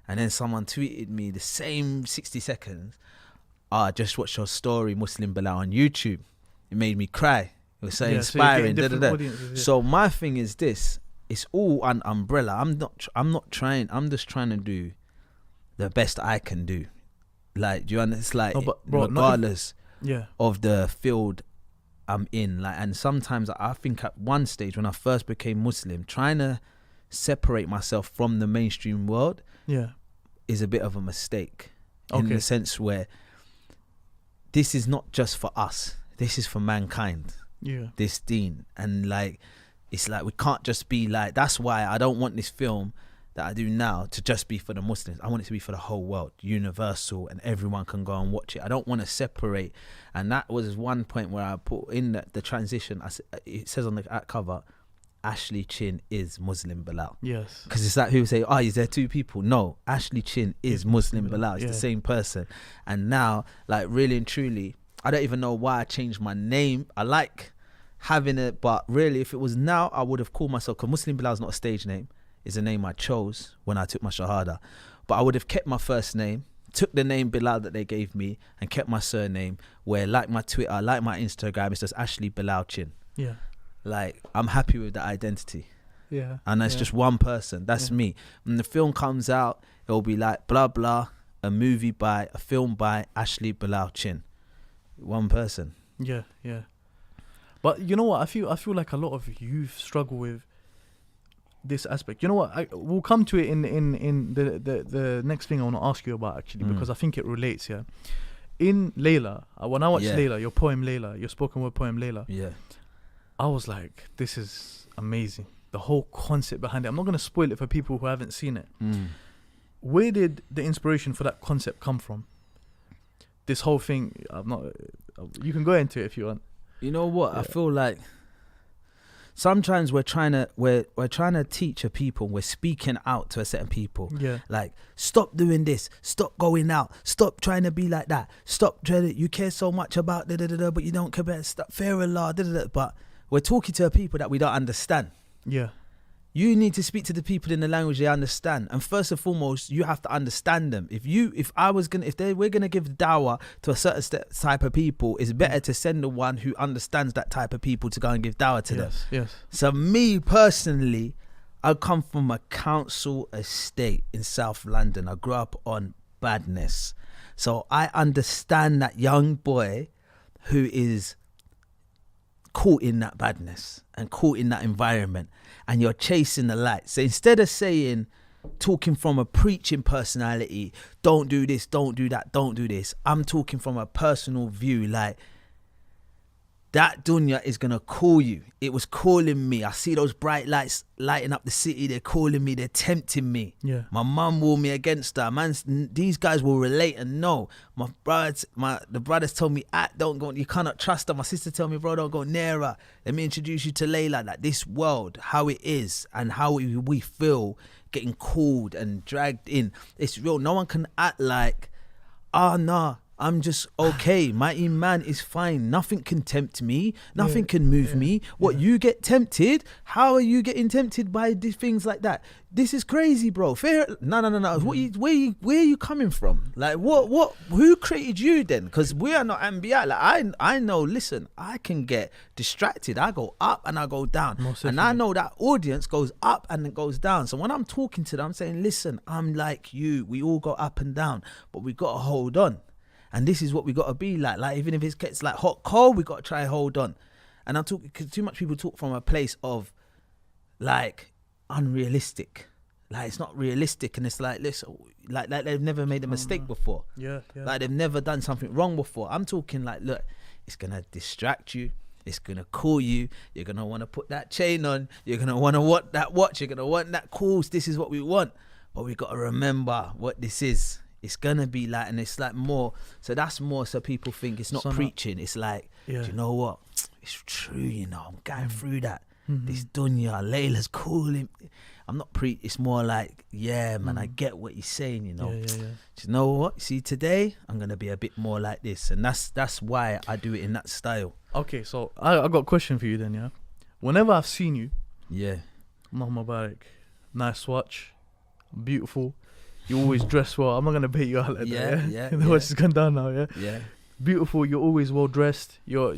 [SPEAKER 2] And then someone tweeted me the same 60 seconds. I just watched your story, Muslim Bilal, on YouTube. It made me cry. It was so inspiring. So my thing is this: it's all an umbrella. I'm just trying to do the best I can do. Do you understand? It's regardless of the field I'm in. And sometimes I think at one stage when I first became Muslim, trying to separate myself from the mainstream world is a bit of a mistake. In the sense where this is not just for us. This is for mankind. This deen. And it's we can't just be that's why I don't want this film that I do now to just be for the Muslims. I want it to be for the whole world, universal, and everyone can go and watch it. I don't want to separate. And that was one point where I put in the transition. It says on the cover, Ashley Chin is Muslim Bilal.
[SPEAKER 1] Yes.
[SPEAKER 2] Because it's people say, is there two people? No, Ashley Chin is Muslim Bilal. It's the same person. And now, really and truly, I don't even know why I changed my name. I like having it, but really, if it was now, I would have called myself, because Muslim Bilal is not a stage name. Is a name I chose when I took my Shahada. But I would have kept my first name, took the name Bilal that they gave me, and kept my surname, where my Twitter, my Instagram, it's just Ashley Bilal Chin.
[SPEAKER 1] Yeah.
[SPEAKER 2] I'm happy with that identity.
[SPEAKER 1] Yeah.
[SPEAKER 2] And that's just one person. That's me. When the film comes out, it'll be blah blah, a film by Ashley Bilal Chin. One person.
[SPEAKER 1] Yeah. But you know what? I feel like a lot of youth struggle with this aspect. You know what? We'll come to it in the next thing I want to ask you about, actually, because I think it relates. In Layla, when I watched Layla, your poem Layla, your spoken word poem Layla, I was like, this is amazing. The whole concept behind it. I'm not going to spoil it for people who haven't seen it. Where did the inspiration for that concept come from? This whole thing, you can go into it if you want. You know what?
[SPEAKER 2] I feel like sometimes we're trying to teach a people. We're speaking out to a certain people. Stop doing this. Stop going out. Stop trying to be like that. Stop trying to. You care so much about but you don't care about stuff. Fear Allah. But we're talking to a people that we don't understand. You need to speak to the people in the language they understand, and first and foremost, you have to understand them. We're gonna give dawah to a certain type of people, it's better to send the one who understands that type of people to go and give dawah to them.
[SPEAKER 1] Yes.
[SPEAKER 2] So me personally, I come from a council estate in South London. I grew up on badness. So I understand that young boy who is caught in that badness and caught in that environment, and you're chasing the light. So instead of talking from a preaching personality, don't do this, don't do that, don't do this, I'm talking from a personal view, like, that dunya is going to call you. It was calling me. I see those bright lights lighting up the city. They're calling me. They're tempting me.
[SPEAKER 1] Yeah.
[SPEAKER 2] My mum warned me against that. Man, these guys will relate and know. The brothers told me, don't go. You cannot trust her. My sister told me, bro, don't go near her. Let me introduce you to Layla. Like, this world, how it is and how we feel getting called and dragged in. It's real. No one can act like, nah, I'm just okay. My iman is fine. Nothing can tempt me. Nothing can move me. What, you get tempted? How are you getting tempted by things like that? This is crazy, bro. No. Where are you coming from? Like, what? Who created you then? Because we are not Anbiya. Like, I know. Listen, I can get distracted. I go up and I go down, and I know that audience goes up and it goes down. So when I'm talking to them, I'm saying, listen, I'm like you. We all go up and down, but we got to hold on. And this is what we got to be like. Like, even if it gets like hot, cold, we got to try hold on. And I'm talking, because too much people talk from a place of like unrealistic. Like, it's not realistic, and it's like, listen, like they've never made a mistake before.
[SPEAKER 1] Yeah.
[SPEAKER 2] Like, they've never done something wrong before. I'm talking like, look, it's gonna distract you. It's gonna call you. You're gonna want to put that chain on. You're gonna want to want that watch. You're gonna want that course. This is what we want, but we got to remember what this is. It's gonna be like, and it's like more. So that's more. So people think it's not preaching. It's like, do you know what? It's true. You know, I'm going through that. This dunya, Layla's calling. I'm not It's more like, yeah, man. I get what you're saying. You know. Do you know what? See, today I'm gonna be a bit more like this, and that's why I do it in that style.
[SPEAKER 1] Okay, so I got a question for you then. Yeah, whenever I've seen you, Muhammad Barak, nice watch, beautiful. You always dress well. I'm not gonna bait you out like that. Yeah. The watch has gone down now. Yeah. Beautiful. You're always well dressed. You're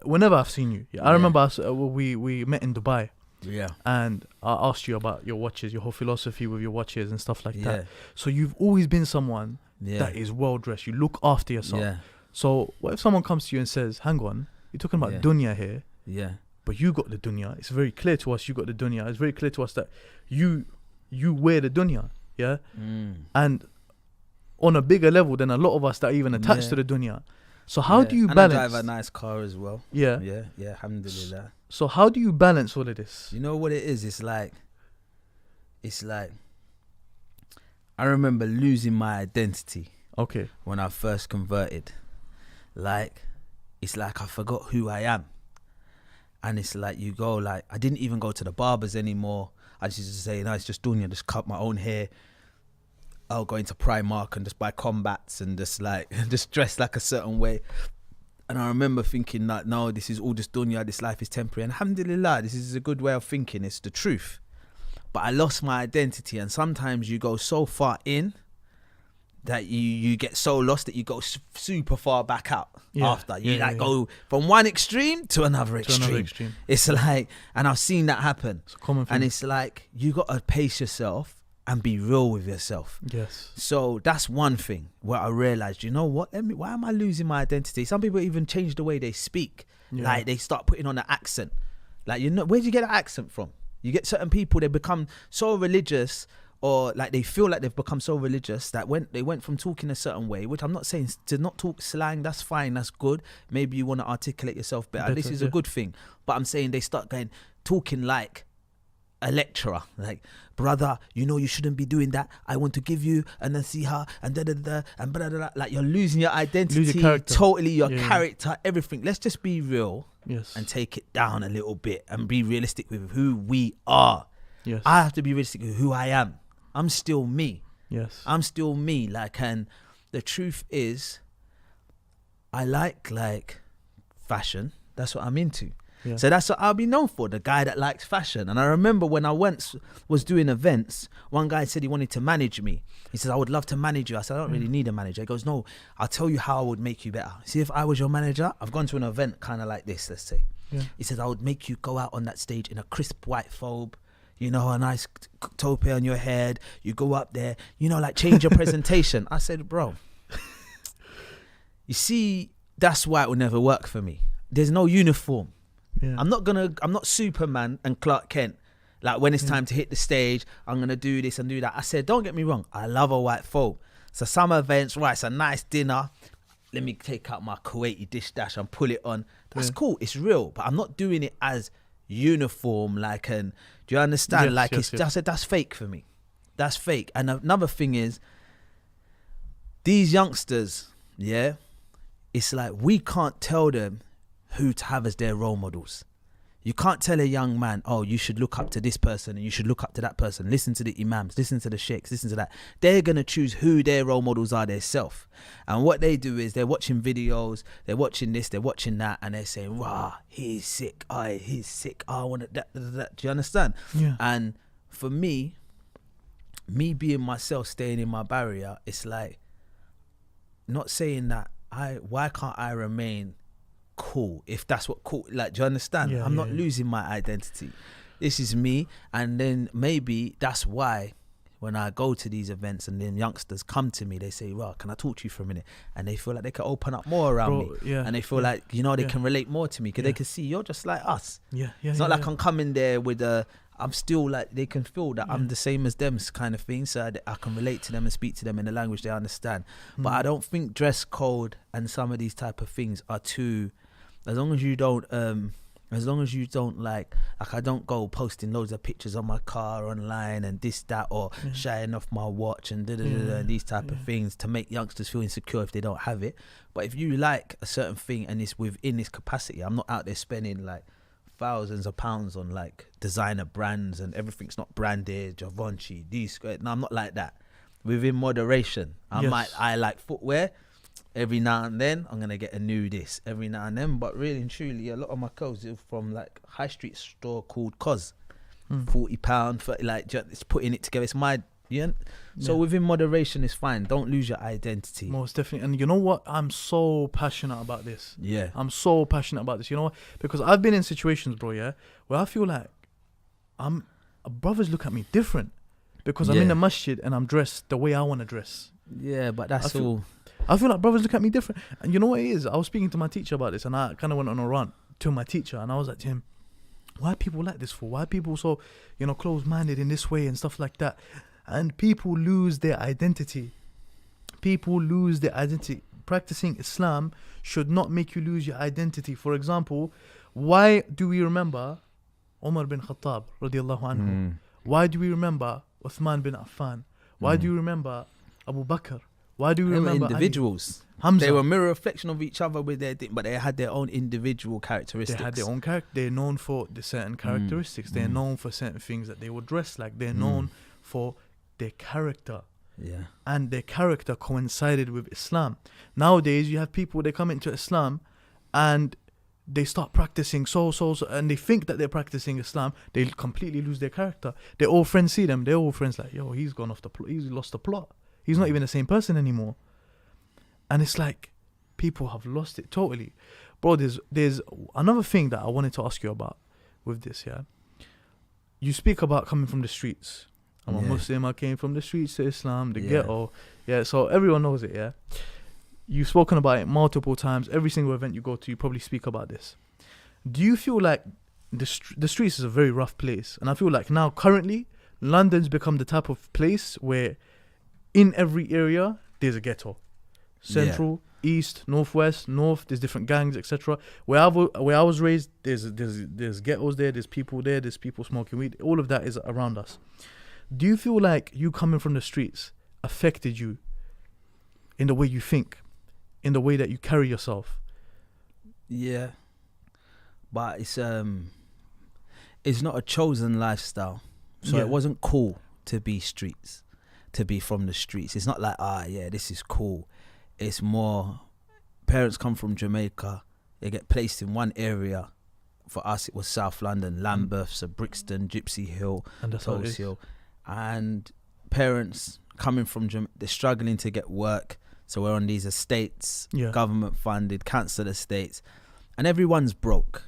[SPEAKER 1] whenever I've seen you, I remember we met in Dubai. Yeah. And I asked you about your watches, your whole philosophy with your watches and stuff like that. So you've always been someone that is well dressed. You look after yourself. Yeah. So what if someone comes to you and says, "Hang on, you're talking about dunya here. Yeah. But you got the dunya. It's very clear to us you got the dunya. It's very clear to us that you wear the dunya." Yeah, and on a bigger level than a lot of us that are even attached to the dunya. So how do you balance? And I drive a nice car as well. Yeah, alhamdulillah. So how do you balance all of this?
[SPEAKER 2] You know what it is? It's like I remember losing my identity.
[SPEAKER 1] Okay.
[SPEAKER 2] When I first converted, like, it's like I forgot who I am, and it's like you go like, I didn't even go to the barbers anymore. I just used to say, no, it's just dunya, just cut my own hair. I'll go into Primark and just buy combats and just like, just dress like a certain way. And I remember thinking that, no, this is all just dunya, this life is temporary. And alhamdulillah, this is a good way of thinking, it's the truth. But I lost my identity, and sometimes you go so far in that you get so lost that you go super far back out after. You go from one extreme to another extreme. It's like, and I've seen that happen. It's a common thing. And it's like, you got to pace yourself and be real with yourself.
[SPEAKER 1] Yes.
[SPEAKER 2] So that's one thing where I realized, you know what? Why am I losing my identity? Some people even change the way they speak. Like, they start putting on an accent. Like, you know, where do you get an accent from? You get certain people, they become so religious, or like they feel like they've become so religious that when they went from talking a certain way, which I'm not saying to not talk slang, that's fine, that's good. Maybe you want to articulate yourself better. This is a good thing. But I'm saying they start talking like a lecturer, like, brother, you know you shouldn't be doing that. I want to give you a nasiha and da-da-da and blah-da-da. Like, you're losing your identity, totally, your character, everything. Let's just be real and take it down a little bit and be realistic with who we are. Yes. I have to be realistic with who I am. I'm still me. Yes. I'm still me. Like, and the truth is, I like fashion. That's what I'm into. Yeah. So that's what I'll be known for, the guy that likes fashion. And I remember when I once was doing events, one guy said he wanted to manage me. He says, I would love to manage you. I said, I don't really need a manager. He goes, no, I'll tell you how I would make you better. See, if I was your manager, I've gone to an event kind of like this, let's say. Yeah. He says, I would make you go out on that stage in a crisp white phobe. you know, a nice toupee on your head. You go up there, you know, like change your presentation. I said, bro, you see, that's why it will never work for me. There's no uniform.
[SPEAKER 1] Yeah.
[SPEAKER 2] I'm not Superman and Clark Kent. Like when it's time to hit the stage, I'm going to do this and do that. I said, don't get me wrong. I love a white folk. So some events, right, it's a nice dinner. Let me take out my Kuwaiti dish dash and pull it on. That's cool. It's real. But I'm not doing it as uniform. Like, do you understand?
[SPEAKER 1] Yes,
[SPEAKER 2] That's fake for me. That's fake. And another thing is, these youngsters, yeah, it's like we can't tell them who to have as their role models. You can't tell a young man, oh, you should look up to this person and you should look up to that person. Listen to the imams, listen to the sheikhs, listen to that. They're going to choose who their role models are themselves. And what they do is they're watching videos, they're watching this, they're watching that, and they're saying, rah, he's sick, he's sick, I want that. Do you understand?
[SPEAKER 1] Yeah.
[SPEAKER 2] And for me being myself, staying in my barrier, it's like, not saying that, why can't I remain cool, if that's what cool, like, do you understand? I'm not losing my identity. This is me. And then maybe that's why when I go to these events and then youngsters come to me, they say, well, can I talk to you for a minute? And they feel like they can open up more around me. And they feel like, you know, they can relate more to me because they can see you're just like us. It's not like I'm coming there with I'm still like, they can feel that I'm the same as them kind of thing, so I can relate to them and speak to them in a language they understand. But I don't think dress code and some of these type of things are too, as long as you don't like I don't go posting loads of pictures on my car online and this, that, or showing off my watch and and these type of things to make youngsters feel insecure if they don't have it. But if you like a certain thing and it's within this capacity, I'm not out there spending like thousands of pounds on like designer brands and everything's not branded, Givenchy, these. No, I'm not like that. Within moderation, I like footwear. Every now and then I'm gonna get a new this every now and then, but really and truly a lot of my clothes are from like high street store called Cos, £40 for like just putting it together. It's my so within moderation is fine. Don't lose your identity.
[SPEAKER 1] Most definitely. And you know what, I'm so passionate about this. I'm so passionate about this. You know what, because I've been in situations, bro, where I feel like brothers look at me different because I'm in the masjid and I'm dressed the way I want to dress. But that's I feel like brothers look at me different. And you know what it is? I was speaking to my teacher about this and I kind of went on a rant to my teacher and I was like to him, why are people like this for? Why are people so, closed-minded in this way and stuff like that? And people lose their identity. Practicing Islam should not make you lose your identity. For example, why do we remember Umar bin Khattab radiallahu anhu? Why do we remember Uthman bin Affan? Why do you remember Abu Bakr? Why do we remember
[SPEAKER 2] individuals?
[SPEAKER 1] Hamza.
[SPEAKER 2] They were a mirror reflection of each other with but they had their own individual characteristics.
[SPEAKER 1] They had their own character. They're known for the certain characteristics. They're known for certain things that they would dress like. They're known for their character. And their character coincided with Islam. Nowadays, you have people, they come into Islam and they start practicing so, and they think that they're practicing Islam. They completely lose their character. Their old friends see them. Their old friends like, yo, he's gone off the plot. He's lost the plot. He's not even the same person anymore. And it's like, people have lost it totally. Bro, there's another thing that I wanted to ask you about with this, You speak about coming from the streets. I'm a Muslim, I came from the streets to Islam, the ghetto. So everyone knows it, You've spoken about it multiple times. Every single event you go to, you probably speak about this. Do you feel like the streets is a very rough place? And I feel like now, currently, London's become the type of place where in every area, there's a ghetto. Central, east, northwest, north, there's different gangs, etc. Where I was raised, there's ghettos there's people smoking weed. All of that is around us. Do you feel like you coming from the streets affected you in the way you think, in the way that you carry yourself?
[SPEAKER 2] But it's not a chosen lifestyle. So it wasn't cool to be streets. To be from the streets. It's not like, this is cool. It's more, parents come from Jamaica, they get placed in one area. For us, it was South London, Lambeth, so Brixton, Gypsy Hill, Tulse Hill. And parents coming from Jamaica, they're struggling to get work. So we're on these estates, government funded, council estates, and everyone's broke.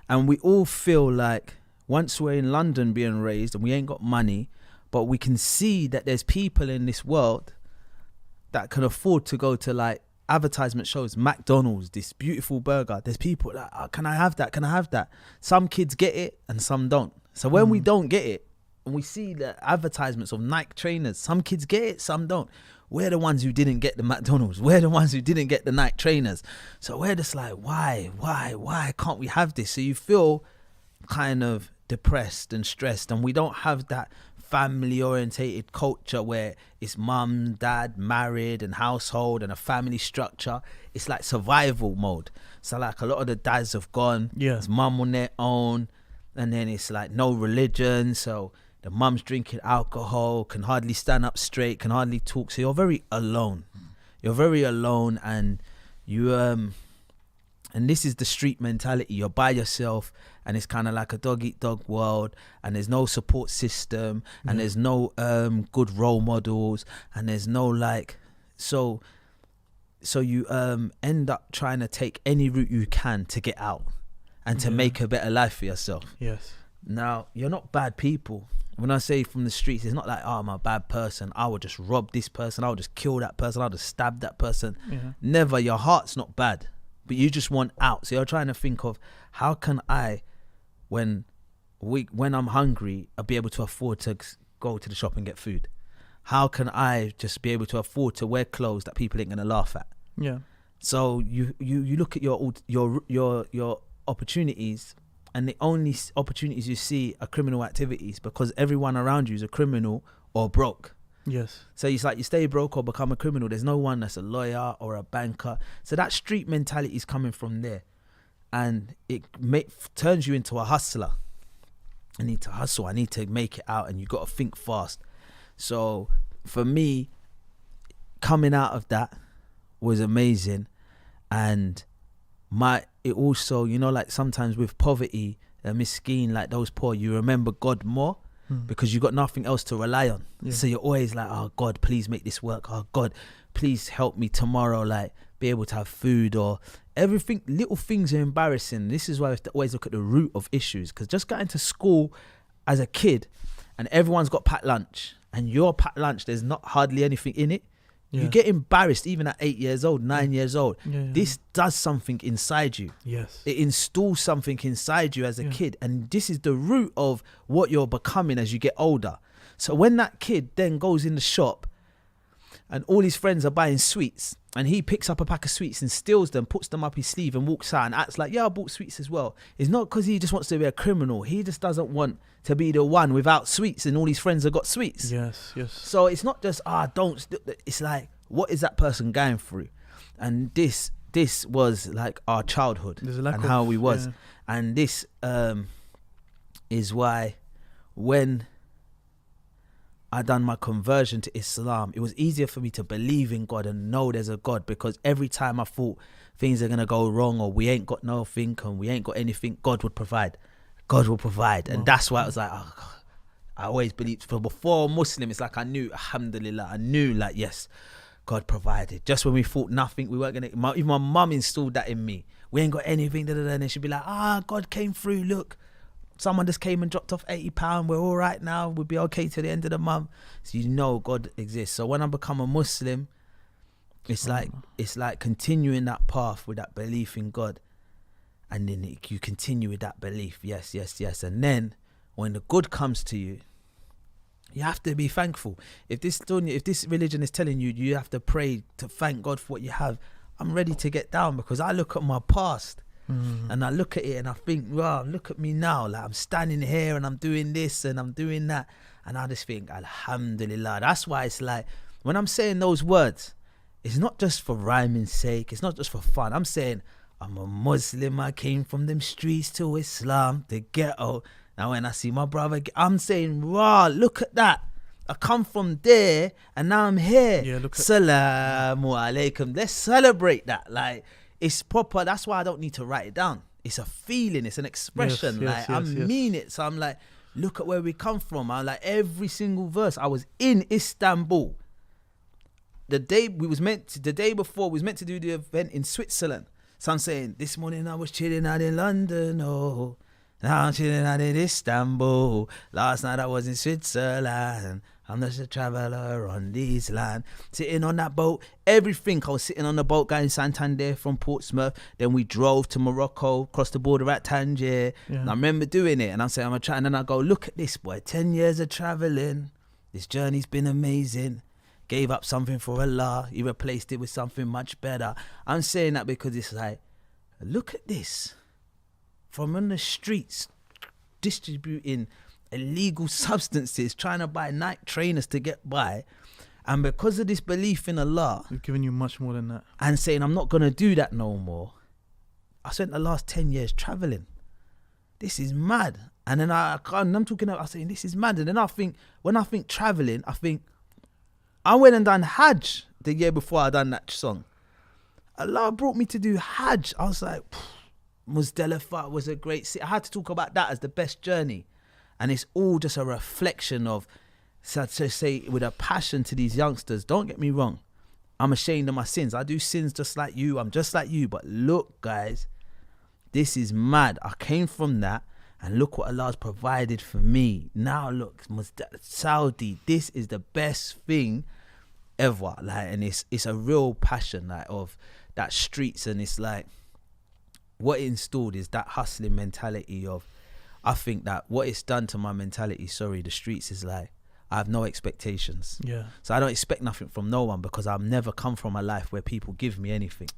[SPEAKER 2] And we all feel like once we're in London being raised and we ain't got money, but we can see that there's people in this world that can afford to go to like advertisement shows, McDonald's, this beautiful burger. There's people that, oh, can I have that? Can I have that? Some kids get it and some don't. So when we don't get it, and we see the advertisements of Nike trainers, some kids get it, some don't. We're the ones who didn't get the McDonald's. We're the ones who didn't get the Nike trainers. So we're just like, why can't we have this? So you feel kind of depressed and stressed, and we don't have that family orientated culture where it's mum, dad, married and household and a family structure. It's like survival mode. So like a lot of the dads have gone, it's mum on their own, and then it's like no religion. So the mum's drinking alcohol, can hardly stand up straight, can hardly talk. So you're very alone. You're very alone, and you and this is the street mentality. You're by yourself, and it's kind of like a dog eat dog world, and there's no support system, and there's no good role models, and there's no like, so you end up trying to take any route you can to get out and to make a better life for yourself.
[SPEAKER 1] Yes.
[SPEAKER 2] Now, you're not bad people. When I say from the streets, it's not like, oh, I'm a bad person, I would just rob this person, I would just kill that person, I would just stab that person. Never. Your heart's not bad, but you just want out. So you're trying to think of, how can I, when I'm hungry, I'll be able to afford to go to the shop and get food? How can I just be able to afford to wear clothes that people ain't gonna laugh at? Yeah. So you look at your opportunities, and the only opportunities you see are criminal activities, because everyone around you is a criminal or broke. Yes. So it's like you stay broke or become a criminal. There's no one that's a lawyer or a banker. So that street mentality is coming from there, and it turns you into a hustler. I need to hustle. I need to make it out, and you got to think fast. So for me, coming out of that was amazing, and it also, you know, like sometimes with poverty, miskeen, like those poor, you remember God more because you got nothing else to rely on. So you're always like, oh God, please make this work. Oh God, please help me tomorrow, like be able to have food, or everything. Little things are embarrassing. This is why I have to always look at the root of issues, because just getting to school as a kid and everyone's got packed lunch, and your packed lunch, there's not hardly anything in it. You get embarrassed even at 8 years old, 9 years old. This does something inside you. Yes. It installs something inside you as a kid. And this is the root of what you're becoming as you get older. So when that kid then goes in the shop and all his friends are buying sweets, and he picks up a pack of sweets and steals them, puts them up his sleeve and walks out and acts like, yeah, I bought sweets as well. It's not because he just wants to be a criminal. He just doesn't want to be the one without sweets, and all his friends have got sweets. Yes, yes. So it's not just, it's like, what is that person going through? And this was like our childhood and how we was. And this is why when I done my conversion to Islam, it was easier for me to believe in God and know there's a God, because every time I thought things are gonna go wrong, or we ain't got nothing and we ain't got anything, God would provide. God will provide. And that's why I was like, oh God, I always believed. For before Muslim, it's like I knew, alhamdulillah, I knew like, yes, God provided. Just when we thought nothing, we weren't gonna, even my mum installed that in me. We ain't got anything, and then she'd be like, God came through, look. Someone just came and dropped off £80. We're all right now. We'll be okay till the end of the month. So you know God exists. So when I become a Muslim, it's like continuing that path with that belief in God, and then you continue with that belief. Yes, yes, yes. And then when the good comes to you, you have to be thankful. If this religion is telling you you have to pray to thank God for what you have, I'm ready to get down, because I look at my past. And I look at it and I think, wow, look at me now, like I'm standing here and I'm doing this and I'm doing that, and I just think, alhamdulillah. That's why it's like, when I'm saying those words, it's not just for rhyming's sake, it's not just for fun. I'm saying, I'm a Muslim, I came from them streets to Islam, the ghetto. Now when I see my brother, I'm saying, wow, look at that, I come from there and now I'm here. Salamu alaikum. Let's celebrate that. Like, it's proper. That's why I don't need to write it down. It's a feeling. It's an expression. I mean it. So I'm like, look at where we come from. I'm like, every single verse. I was in Istanbul. The day before, we was meant to do the event in Switzerland. So I'm saying, this morning I was chilling out in London. Oh, Now I'm chilling out in Istanbul. Last night I was in Switzerland. I'm just a traveller on this land. Sitting on that boat, everything. I was sitting on the boat going Santander from Portsmouth. Then we drove to Morocco, crossed the border at Tangier. Yeah. And I remember doing it. And I'm saying, I'm trying. And then I go, look at this, boy. 10 years of travelling. This journey's been amazing. Gave up something for Allah. He replaced it with something much better. I'm saying that because it's like, look at this. From on the streets, distributing illegal substances, trying to buy Nike trainers to get by. And because of this belief in Allah,
[SPEAKER 1] He's given you much more than that.
[SPEAKER 2] And saying, I'm not going to do that no more. I spent the last 10 years traveling. This is mad. And then I'm talking about, I'm saying, this is mad. And then I think, when I think traveling, I think, I went and done Hajj the year before I done that song. Allah brought me to do Hajj. I was like, Muzdalifah was a great city. I had to talk about that as the best journey. And it's all just a reflection of, so to say with a passion to these youngsters, don't get me wrong, I'm ashamed of my sins. I do sins just like you. I'm just like you. But look, guys, this is mad. I came from that. And look what Allah's provided for me. Now look, Saudi, this is the best thing ever. Like, and it's a real passion, like, of that streets. And it's like, what it installed is that hustling mentality of, I think that what it's done to my mentality, the streets, is like, I have no expectations.
[SPEAKER 1] Yeah.
[SPEAKER 2] So I don't expect nothing from no one because I've never come from a life where people give me anything.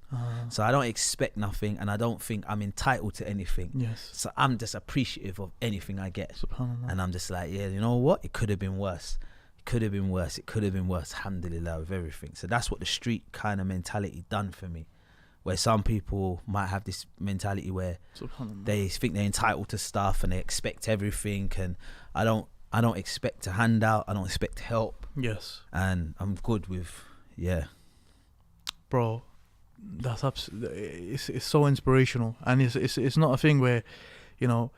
[SPEAKER 2] So I don't expect nothing, and I don't think I'm entitled to anything.
[SPEAKER 1] Yes.
[SPEAKER 2] So I'm just appreciative of anything I get.
[SPEAKER 1] SubhanAllah.
[SPEAKER 2] And I'm just like, yeah, you know what? It could have been worse. It could have been worse. It could have been worse. Alhamdulillah, with everything. So that's what the street kind of mentality done for me. Where some people might have this mentality where they think they're entitled to stuff and they expect everything, and I don't expect to hand out. I don't expect help.
[SPEAKER 1] Yes.
[SPEAKER 2] And I'm good with,
[SPEAKER 1] Bro, that's it's so inspirational, and it's not a thing where, you know,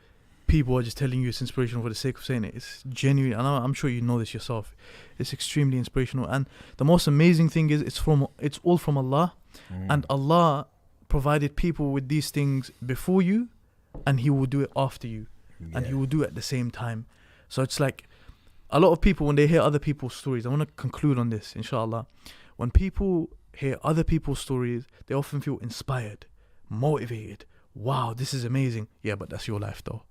[SPEAKER 1] people are just telling you it's inspirational for the sake of saying it. It's genuine, and I'm sure you know this yourself. It's extremely inspirational, and the most amazing thing is it's all from Allah, and Allah provided people with these things before you, and He will do it after you, and He will do it at the same time. So it's like, a lot of people, when they hear other people's stories, I want to conclude on this, inshallah. When people hear other people's stories, they often feel inspired, motivated. Wow, this is amazing. Yeah, but that's your life though.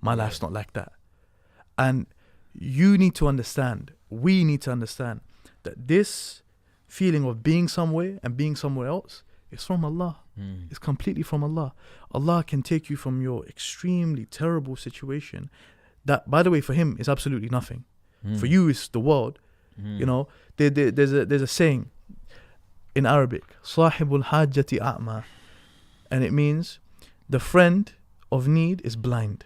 [SPEAKER 1] My life's not like that. And you need to understand, we need to understand, that this feeling of being somewhere and being somewhere else is from Allah. It's completely from Allah. Allah can take you from your extremely terrible situation that, by the way, for Him is absolutely nothing. For you, it's the world. You know, there's a saying in Arabic, "Sahibul hajjati a'ma," and it means the friend of need is blind.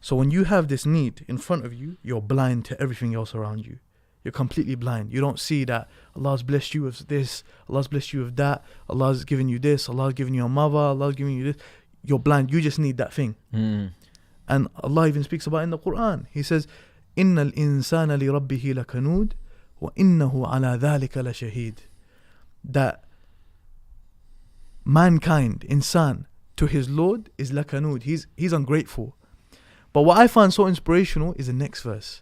[SPEAKER 1] So when you have this need in front of you, you're blind to everything else around you. You're completely blind. You don't see that Allah's blessed you with this, Allah's blessed you with that, Allah's given you this, Allah's given you a mother, Allah's given you this. You're blind. You just need that thing. And Allah even speaks about it in the Quran. He says, "Innal insana li rabbihi lakanud, wa innahu ala dhalika lashahid." That mankind, insan, to his Lord is lakanud. He's ungrateful. But what I find so inspirational is the next verse.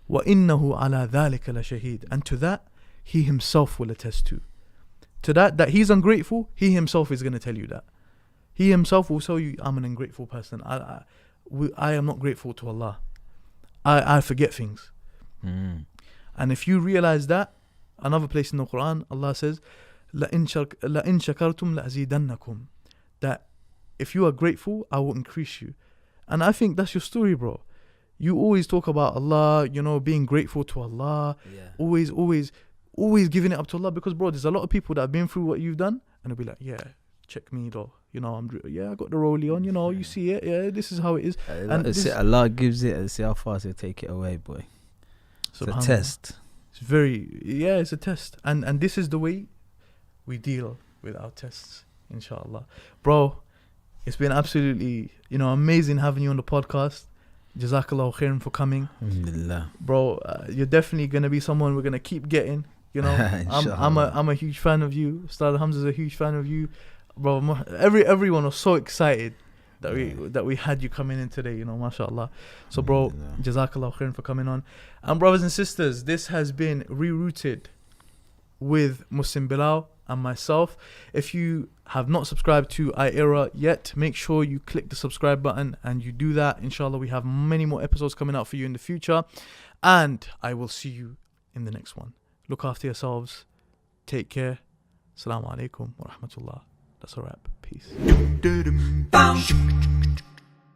[SPEAKER 1] Wa innahu ala dhalika lashahid. And to that, He Himself will attest to. To that he's ungrateful, He Himself is going to tell you that. He Himself will tell you, I'm an ungrateful person. I am not grateful to Allah. I forget things. And if you realize that, another place in the Quran, Allah says, لَإِن شَكَرْتُمْ لَأَزِيدَنَّكُمْ. That if you are grateful, I will increase you. And I think that's your story, bro. You always talk about Allah, you know, being grateful to Allah. Always giving it up to Allah. Because, bro, there's a lot of people that have been through what you've done, and they'll be like, yeah, check me though. You know, I got the rollie on, you know, you see it, this is how it is. And
[SPEAKER 2] Allah gives it and see how fast He'll take it away, boy. It's a test.
[SPEAKER 1] It's it's a test. And this is the way we deal with our tests, inshallah. Bro, it's been absolutely, you know, amazing having you on the podcast. Jazakallahu khairan for coming.
[SPEAKER 2] Alhamdulillah.
[SPEAKER 1] Bro, you're definitely going to be someone we're going to keep getting, you know. I'm a huge fan of you. Ustad Hamza's a huge fan of you. Bro, everyone was so excited that we had you coming in today, you know, mashallah. So bro, jazakallah khairan for coming on. And brothers and sisters, this has been Rerouted with Muslim Bilal and myself. If you have not subscribed to iEra yet, make sure you click the subscribe button and you do that. Inshallah, we have many more episodes coming out for you in the future, and I will see you in the next one. Look after yourselves, take care. Assalamu alaikum wa rahmatullah. That's a wrap. Peace.